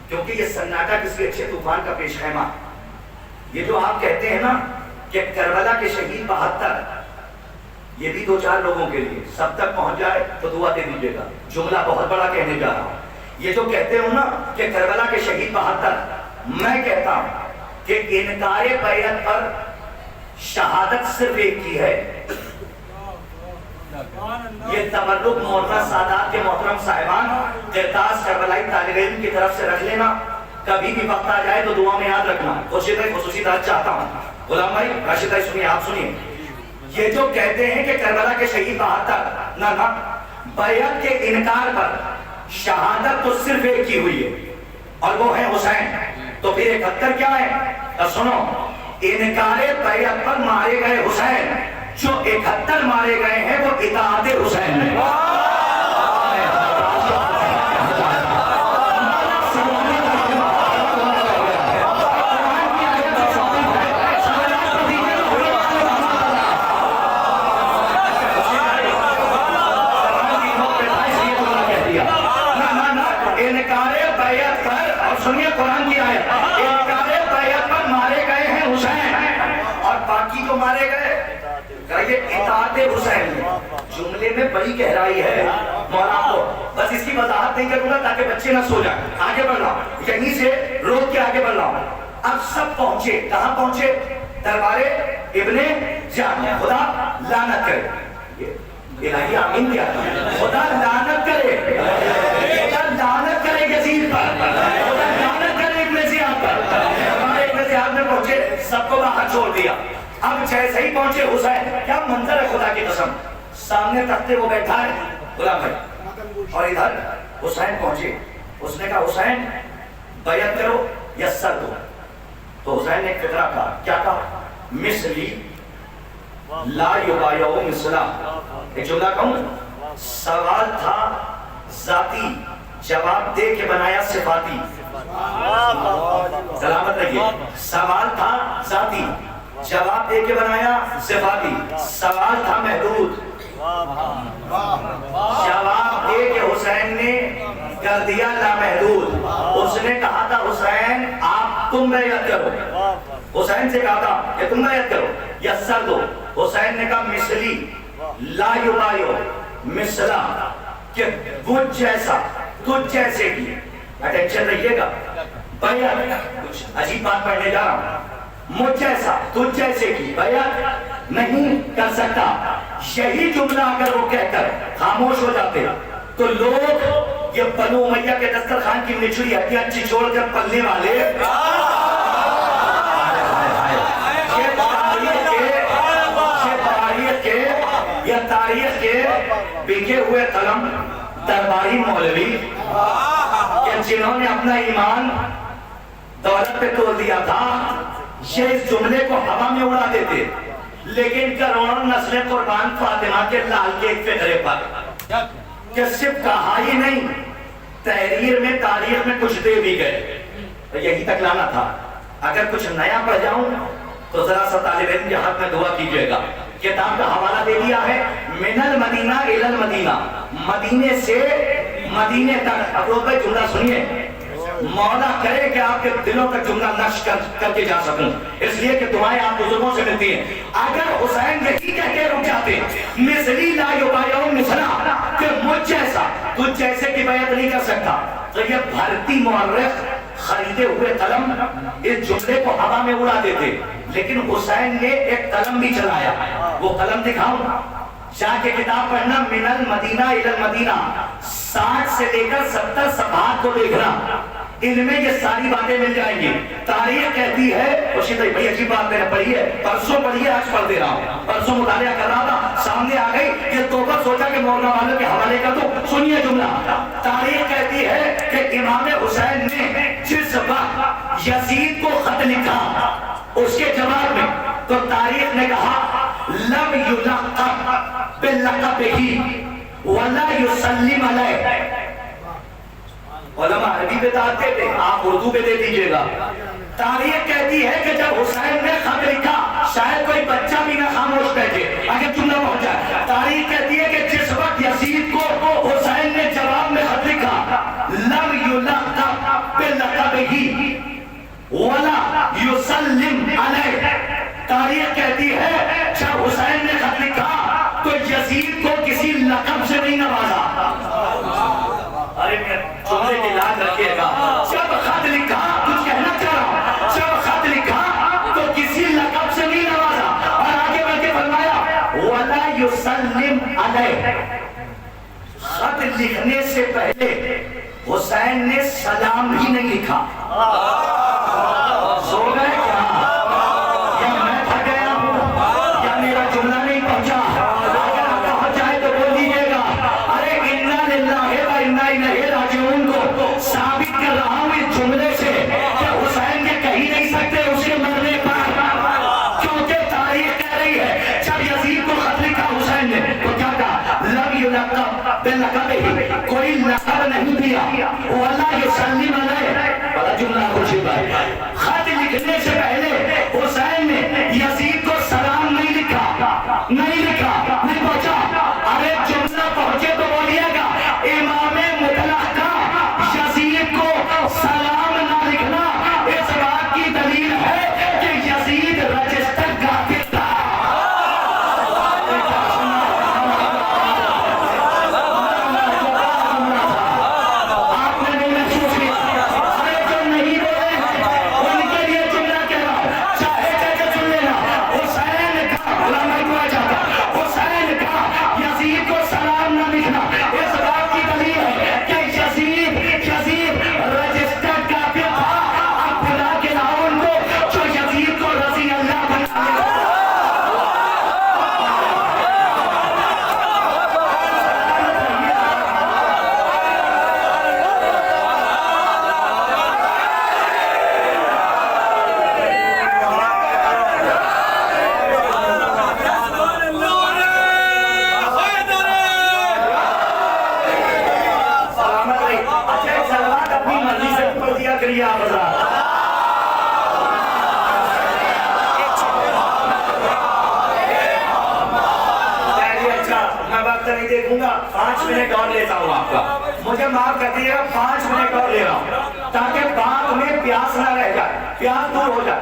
کیونکہ یہ سناٹا کسی اچھے طوفان کا پیش خیمہ۔ یہ جو آپ کہتے ہیں نا کہ کربلا کے شہید 72، یہ بھی دو چار لوگوں کے لیے سب تک پہنچ جائے تو دعا دے دیجیے گا، جملہ بہت بڑا کہنے جا رہا ہوں۔ یہ جو کہتے ہو نا کہ کربلا کے شہید 72، میں کہتا ہوں کہ انکار بیعت پر شہادت صرف ایک کی ہے۔ یہ تبرک مولانا سادات کے محترم صاحبان کرتاس کربلائی طالب علم کی طرف سے رکھ لینا، کبھی بھی وقت آ جائے تو دعا میں یاد رکھنا۔ خصوصی طرح چاہتا ہوں غلام بھائی، راشد بھائی سنیے، آپ سنیے۔ یہ جو کہتے ہیں کہ کربلا کے شہید 72، نہ بیعت کے انکار پر شہادت تو صرف ایک کی ہوئی ہے اور وہ ہے حسین، تو پھر 71 کیا ہے؟ تو سنو، انکار بیعت پر مارے گئے حسین، جو 71 مارے گئے ہیں وہ اطاعت حسین ہے۔ سنیے قرآن کی آیت، انکار بیعت پر مارے گئے ہیں حسین اور باقی کو مارے گئے کہیے اطاعت حسین۔ جملے میں بڑی گہرائی ہے مولا کو، بس اس کی وضاحت نہیں کروں گا تاکہ بچے نہ سو جائیں۔ آگے بڑھ رہا ہوں، یہیں سے روک کے آگے بڑھ رہا ہوں۔ اب سب پہنچے، کہاں پہنچے؟ دربار ابن زیاد۔ خدا لعنت کرے، الہی آمین کیا، خدا لعنت کرے، خدا لعنت کرے یزید پر، پہنچے، سب کو باہر چھوڑ دیا۔ اب جیسے ہی پہنچے حسین، کیا منظر ہے خدا کی قسم، سامنے تختے وہ بیٹھا ہے غلام بھائی، اور ادھر حسین پہنچے۔ اس نے کہا حسین بیعت کرو یا سر دو۔ تو حسین نے فقرہ کہا، کیا کہا؟ مثلی لا یبایعو مثلا۔ ایک جملہ کہوں، سوال تھا ذاتی، جواب دے کے بنایا صفاتی۔ سلامت رہیے، سوال تھا ذاتی، جواب دے کے بنایا صفاتی۔ سوال تھا محدود، جواب دے کے حسین نے کر دیا لامحدود۔ اس نے کہا تھا حسین آپ تم بیعت کرو، حسین سے کہا تھا کہ تم بیعت کرو یا سر دو. حسین نے کہا مثلی لا یبایو مثلا، کہ مجھ جیسا تجھ جیسے کی. اٹینشن رہیے گا، بیعت کچھ عجیب بات پڑھنے جا رہا ہوں. مجھ جیسا تجھ جیسے کی بیعت نہیں کر سکتا. یہی جملہ اگر وہ کہہ کر خاموش ہو جاتے تو لوگ یہ بنو امیہ کے دسترخوان کی نچلی ہڈیاں چچوڑ کر پلنے والے تاریخ کے بکے ہوئے قلم درباری مولوی کہ جنہوں نے اپنا ایمان دولت پہ توڑ دیا تھا، یہ اس جملے کو ہوا میں اڑا دیتے، لیکن کروڑوں نسلیں قربان فاطمہ کے لال کے ایک فقرے پر کہ صرف کہا ہی نہیں، تحریر میں تاریخ میں کچھ دے بھی گئے. یہی تک لانا تھا. اگر کچھ نیا پڑھ جاؤں تو ذرا سا طالب علم کے حق میں دعا کیجئے گا. کتاب کا حوالہ دے دیا ہے من المدینہ الی المدینہ، مدینے سے مدینے تک. اب لوگ بھائی جملہ سنیے، مولا کرے کہ آپ کے دلوں تک جملہ نشر کر کے جا سکوں، اس لیے کہ دعائیں آپ بزرگوں سے ملتی ہیں. اگر حسین یہی کہہ کے رک جاتے مثلی لا یبایع مثلا، کہ مجھ جیسا تجھ جیسے کی بیعت نہیں کر سکتا، تو یہ بھارتی مورخ خریدے ہوئے قلم اس جملے کو ہوا میں اڑا دیتے. لیکن حسین نے ایک قلم بھی چلایا. وہ قلم دکھاؤں، جا کے کتاب پڑھنا من المدینہ الی المدینہ، 60 سے لے کر 70 صفحات کو دیکھنا، ان میں یہ ساری باتیں مل جائیں گی. تاریخ کہتی ہے، خوشی بھائی بڑی عجیب بات میں نے پڑھی ہے، پرسوں پڑھی ہے، آج پڑھ دے رہا ہوں. پرسوں مطالعہ کر رہا تھا، سامنے آ گئی یہ توبہ، سوچا کہ مولانا والوں کے حوالے کا تو سنیے جملہ. تاریخ کہتی ہے کہ امام حسین نے جس وقت یزید کو خط لکھا اس کے جواب میں، تو تاریخ نے کہا لم یلقب بلقبہ ولا یسلم علیہ. علماء عربی پہ داتے تھے، آپ اردو پہ دے دیجئے گا. تاریخ کہتی ہے کہ جب حسین نے خط لکھا، شاید کوئی بچہ بھی نہ خاموش بیٹھے اگر جملہ پہنچ جائے. تاریخ کہتی ہے کہ جس وقت یزید کو حسین نے جواب میں خط لکھا لم یلقب بلقبہ ولا یسلم علیہ. تاریخ کہتی ہے جب حسین نے خط لکھا تو یزید کو کسی لقب سے نہیں نوازا. ارے جملے کی یاد رکھیے گا، جب خط لکھا، کچھ کہنا چاہ رہا ہوں، جب خط لکھا تو کسی لقب سے نہیں نوازا. اور آگے بڑھ کے فرمایا ولا یسلم علیہ. خط لکھنے سے پہلے حسین نے سلام ہی نہیں لکھا. سو گئے کیا؟ یا میں تھک گیا ہوں یا میرا جملہ نہیں پہنچا؟ اگر پہنچ جائے تو بول دیجیے گا. ارے انا للہ و انا الیہ راجعون کو ثابت کر رہا ہوں اس جملے سے کہ حسین کے کہہ نہیں سکتے اس کے مرنے پر، کیونکہ تاریخ کہہ رہی ہے جب یزید کو خط لکھا حسین نے تو کیا کہا لم یلقب بلقبہ، کوئی لقب نہیں دیا، ولا یسلم علیہ. بڑا جملہ خوشی بھائی. خط لکھنے سے پہلے حسین نے یزید کو سلام نہیں لکھا، نہیں لکھا، نہیں پہنچا. ارے جملہ پہنچے تو بولیے گا. امام مطلق کا یزید کو سلام نہ لکھنا اس بات کی دلیل ہے کہ یزید رجسٹر غافل تھا. آپ نے نہیں محسوس کیا؟ ارے جو نہیں بولے ہیں ان کے لیے جملہ کہہ رہا ہوں، چاہے جیسے سن لینا. حسین کا علماء کو جاتا، حسین کا یزید کو سلام نہ لکھنا اس بات کی دلیل ہے کہ یزید رجسٹر کافر تھا. اب بلا کے لاؤ ان کو جو یزید کو رضی اللہ بنا لے. سلامت رہی. اچھا ایک سلوات اپنی مرضی سے پڑھ دیا کریے آپ حضرات. اچھا میں وقت نہیں دیکھوں گا، 5 منٹ اور لیتا ہوں آپ کا. مجھے معاف کر دیجیے گا، 5 منٹ اور لے رہا ہوں تاکہ بات میں پیاس نہ رہ جائے، پیاس دور ہو جائے.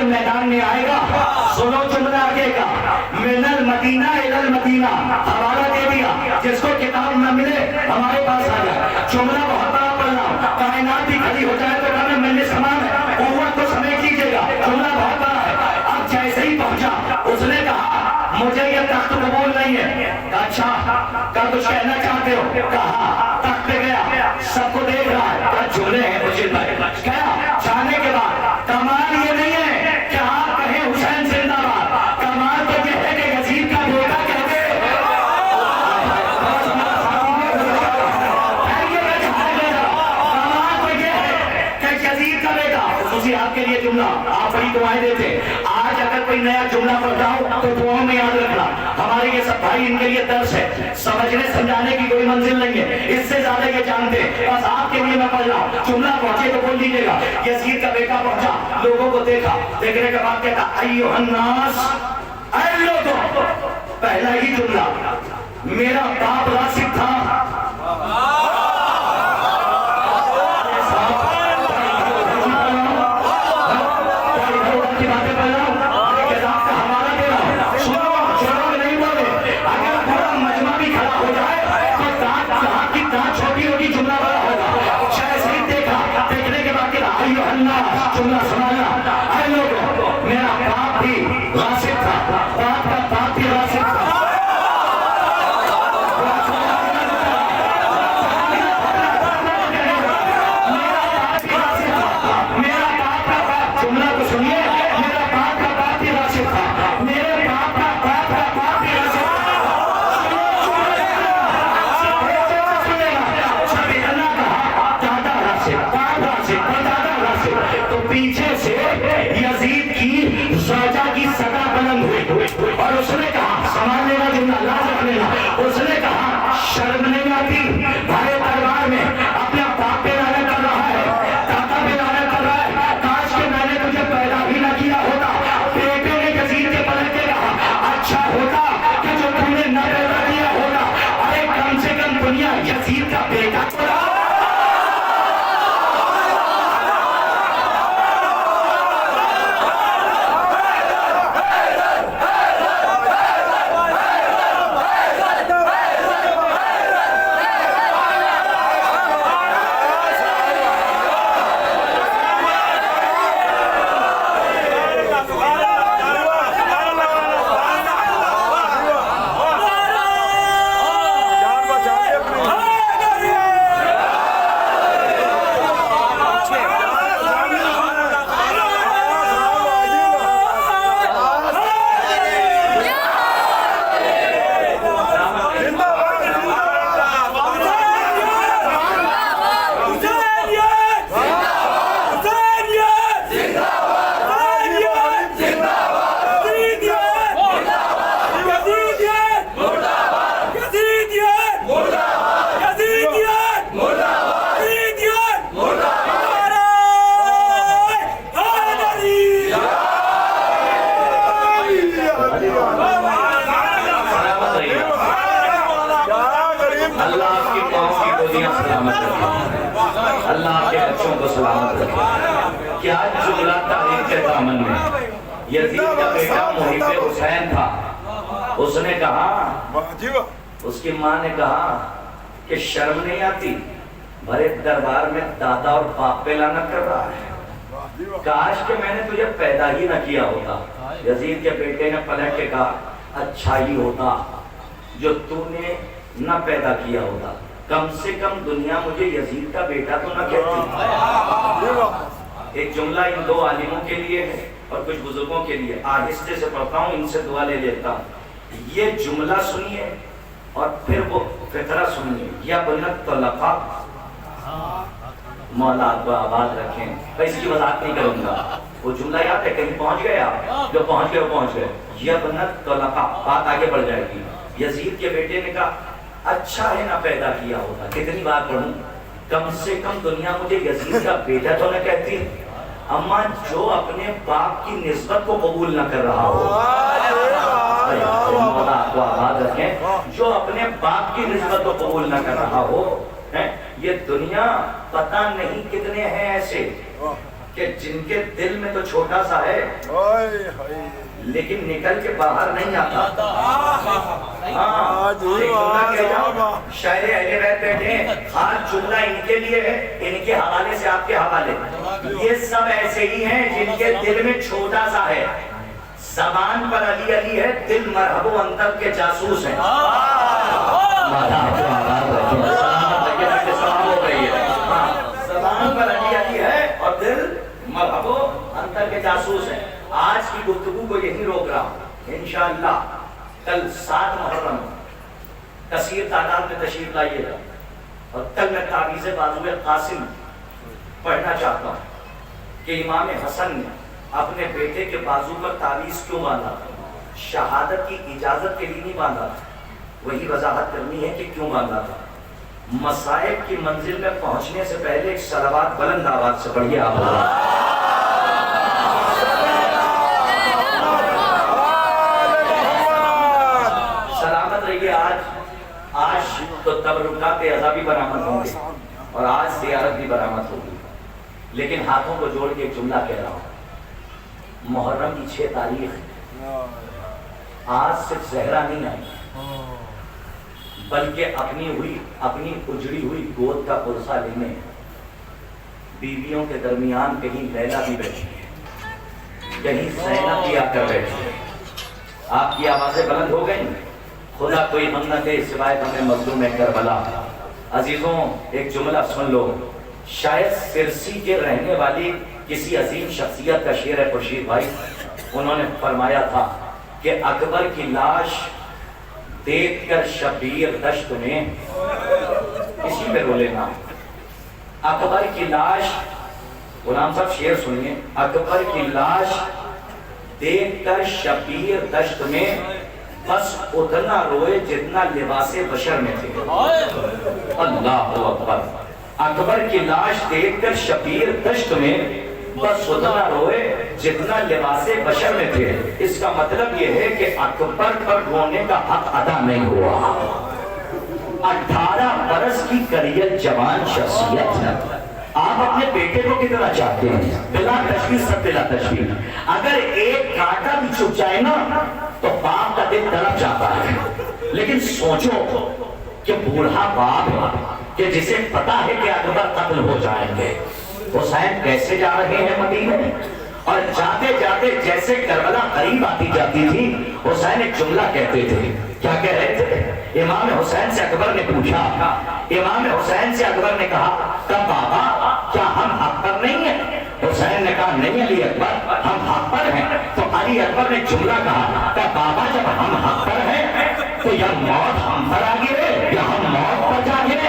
کے میدان میں آئے گا. سنو جملہ آگے کا, من المدینہ الی المدینہ, حوالہ دے دیا, جس کو کتاب نہ ملے ہمارے پاس آ جائے. جملہ بہت بڑا پڑھ رہا ہوں, کائنات بھی کھڑی ہو جائے تو کہنا میں نے سامان ہے, قوت کو سمیٹ لیجیے گا. جملہ بہت بڑا ہے. اب جیسے ہی پہنچا اس نے کہا مجھے یہ تخت قبول نہیں ہے. اچھا کیا کچھ کہنا چاہتے ہو؟ کہا تخت پہ گیا, سب کو دیکھ رہا ہے, کیا جملے ہیں مجھے کیا جانے کے بعد. کمال یہ نہیں ہے کہ آپ کہیں حسین زندہ باد, کمال تو یہ ہے کہ یزید کا بیٹا کہتے آپ کے لیے جملہ آپ بڑی دعائیں دیتے. آج اگر کوئی نیا جملہ پڑھاؤ تو دعاؤں میں یاد رکھنا. ہمارے یہ سب بھائی ان کے لیے درس ہے, سمجھنے سمجھانے کی کوئی منزل نہیں ہے, اس سے زیادہ یہ جانتے. بس آپ کے لیے میں پڑھ رہا ہوں, جملہ پہنچے تو بول دیجیے گا. یزید کا بیٹا پہنچا, لوگوں کو دیکھا, دیکھنے کے بعد کہتا ایھا الناس, اے لوگوں. پہلا ہی جملہ, میرا باپ راشد تھا. جملہ سنایا, اے لوگوں میرا باپ بھی راشد تھا, باپ کا باپ بھی راشد تھا. میرا باپ کا باپ, جملہ کو سنیے, میرا باپ کا باپ بھی راشد تھا, میرے باپ کا باپ کا باپ بھی راشد تھا. اللہ کہا دادا راشد, باپ راشد, دادا راشد. تو پیچھے سے یزید کی زوجہ کی صدا بلند ہوئی اور اس نے کہا, سنبھال لینا جملہ, لاز رکھ لینا. اس نے کہا شرم نہیں آتی بھائی دربار میں اپنے باپ پہ لانے کر رہا ہے, دادا پہ لانے کر رہا ہے. کاش کہ میں نے تجھے پیدا بھی نہ کیا ہوتا. بیٹے نے یزید کے پلٹ کے کہا اچھا ہوتا کہ جو تم نے نہ پیدا کیا ہوتا. ارے کم سے کم دنیا یزید کا بیٹا چھوڑا. اللہ آپ کے بچوں کو سلامت رکھے. کیا جملہ تاریخ کے دامن میں. یزید کا بیٹا محب حسین تھا. اس نے کہا, اس کی ماں نے کہا کہ شرم نہیں آتی بھرے دربار میں دادا اور باپ پہ لانا کر رہا ہے. کاش کہ میں نے تجھے پیدا ہی نہ کیا ہوتا. یزید کے بیٹے نے پلٹ کے کہا اچھا ہی ہوتا جو تو نے نہ پیدا کیا ہوتا. کم سے کم دنیا مجھے یزید کا بیٹا تو نہ کہتی. ایک جملہ ان دو عالموں کے لیے ہے اور کچھ بزرگوں کے لیے, آہستے سے پڑھتا ہوں, ان سے دعا لے لیتا ہوں. یہ جملہ سنیے اور پھر وہ فقرہ سنیے. یا بنت طلقا, مولا آپ کو آباد رکھیں. میں اس کی وضاحت نہیں کروں گا, وہ جملہ یاد ہے, کہیں پہنچ گئے آپ, جو پہنچ گئے وہ پہنچ گئے. یا بنت طلقا, بات آگے بڑھ جائے گی. یزید کے بیٹے نے کہا اچھا ہے نہ پیدا کیا ہوتا. کتنی بار پڑھوں, کم سے کم دنیا مجھے یزید کا بیٹا تو نہ کہتی. اما جو اپنے باپ کی نسبت کو قبول نہ کر رہا ہو, آپ کو آباد رکھیں, جو اپنے باپ کی نسبت کو قبول نہ کر رہا ہو. یہ دنیا پتہ نہیں کتنے ہیں ایسے کہ جن کے دل میں تو چھوٹا سا ہے لیکن نکل کے باہر نہیں آتا. شاعر اہل بیت بیٹھے ہیں، خاص جملہ ان کے لیے ہے، ان کے حوالے سے آپ کے حوالے. یہ سب ایسے ہی ہیں جن کے دل میں چھوٹا سا ہے، زبان پر علی علی ہے، دل مرحب و اندر کے جاسوس ہیں. زبان پر علی علی ہے اور دل مرحب و اندر کے جاسوس ہیں. آج کی گفتگو کو یہی روک رہا ہوں. انشاءاللہ کل 7 محرم کثیر تعداد میں تشریف لائیے گا اور کل میں تعویذ بازو قاسم پڑھنا چاہتا ہوں کہ امام حسن نے اپنے بیٹے کے بازو پر تعویذ کیوں باندھا تھا. شہادت کی اجازت کے لیے نہیں باندھا تھا، وہی وضاحت کرنی ہے کہ کیوں باندھا تھا. مصائب کی منزل میں پہنچنے سے پہلے ایک صلوات بلند آواز سے پڑھیے آپ. سلامت رہیے. آج تو تبرکات عذابی برآمد ہوں گے اور آج زیارت بھی برآمد ہوگی، لیکن ہاتھوں کو جوڑ کے ایک جملہ کہہ رہا ہوں. محرم کی 6 تاریخ آج صرف زہرا نہیں آئی بلکہ اپنی اجڑی ہوئی گود کا پرسہ لینے بیویوں کے درمیان کہیں لیلا بھی بیٹھی ہے، کہیں زینب بھی آ کر بیٹھی ہے. آپ کی آوازیں بلند ہو گئی. خدا کوئی غم نہ دے سوائے ہمیں مظلوم کربلا. عزیزوں ایک جملہ سن لو، شاید سرسی کے رہنے والی کسی عظیم شخصیت کا شعر ہے خورشید بھائی. انہوں نے فرمایا تھا کہ اکبر کی لاش دیکھ کر شبیر دشت میں، اسی پہ رولے نا. اکبر کی لاش، غلام صاحب شعر سنیے. اکبر کی لاش دیکھ کر شبیر دشت میں بس اتنا روئے جتنا لباس بشر میں تھے. اللہ اکبر. اکبر کی لاش دیکھ کر شبیر دشت میں بس اتنا روئے جتنا لباس بشر میں تھے. اس کا مطلب یہ ہے کہ اکبر پر رونے کا حق ادا نہیں ہوا. 18 برس کی کریل جوان شخصیت. آپ اپنے بیٹے کو کتنا چاہتے ہیں؟ بلا تشویش سب بلا تشویش. اگر ایک کانٹا بھی چھپ جائے نا تو باپ کا دل تڑپ جاتا ہے. لیکن سوچو کہ بوڑھا باپ ہے کہ جسے پتا ہے کہ اکبر قتل ہو جائیں گے. حسین کیسے جا رہے ہیں مدینے میں، اور جاتے جاتے جیسے کربلا قریب آتی جاتی تھی حسین ایک جملہ کہتے تھے. کیا کہہ رہے تھے؟ امام حسین سے اکبر نے پوچھا، امام حسین سے اکبر نے کہا کہ بابا کیا ہم حق پر نہیں ہیں؟ حسین نے کہا نہیں علی اکبر ہم حق پر ہیں. تو علی اکبر نے جملہ کہا کہ بابا جب ہم حق پر ہیں تو یا موت ہم پر آ گئے یا ہم موت پر جا گئے.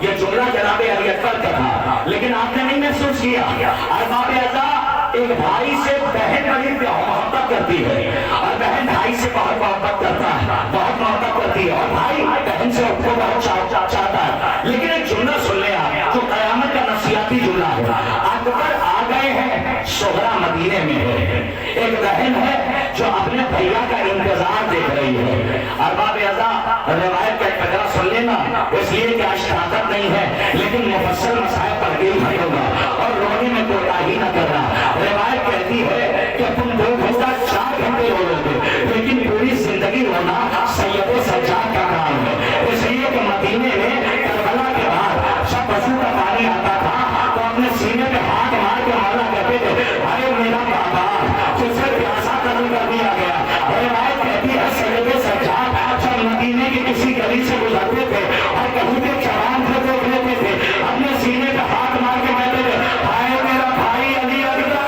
یہ جملہ جناب علی اکبر کا تھا، لیکن آپ نے نہیں محسوس کیا. ارباب اعضاء، ایک بھائی سے بہن بڑی محبت کرتی ہے اور بہن بھائی سے بہت محبت کرتا ہے، بہت محبت کرتی ہے، اور بھائی بہن سے اس کو بہت چاہتا ہے. لیکن ایک جملہ سن لیں آپ جو قیامت کا نفسیاتی جملہ ہے. اکبر آ گئے ہیں، شہرا مدینے میں ہے، ایک بہن ہے جو اپنے بھیا کا انتظار دیکھ رہی ہے. ارباب اعضاء روایت کا ایک فقرہ سن لینا، اس لیے کہ آج طاقت نہیں ہے لیکن مفصل مسائل پر گل بھروں گا اور رونے میں کوتاہی نہ کرنا. روایت کہتی ہے کہ تم 2 گھنٹہ 4 گھنٹے رو لو گے لیکن پوری زندگی رونا سید سجاد کا کام ہے. اس لیے کہ مدینے میں کربلا کے بعد جب وضو کا پانی آتا تھا تو اپنے سینے پہ ہاتھ مار کے مولا کہتے تھے ارے میرا بابا جسے پیاسا قتل کر دیا گیا. روایت کہتی ہے سید سجاد جب مدینے کی کسی گلی سے گزرتے تھے اور کہیں پہ چوان سے دیکھ لیتے تھے اپنے سینے پہ ہاتھ مار کے کہتے تھے ہائے میرا بھائی علی اکبر.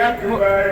اکبر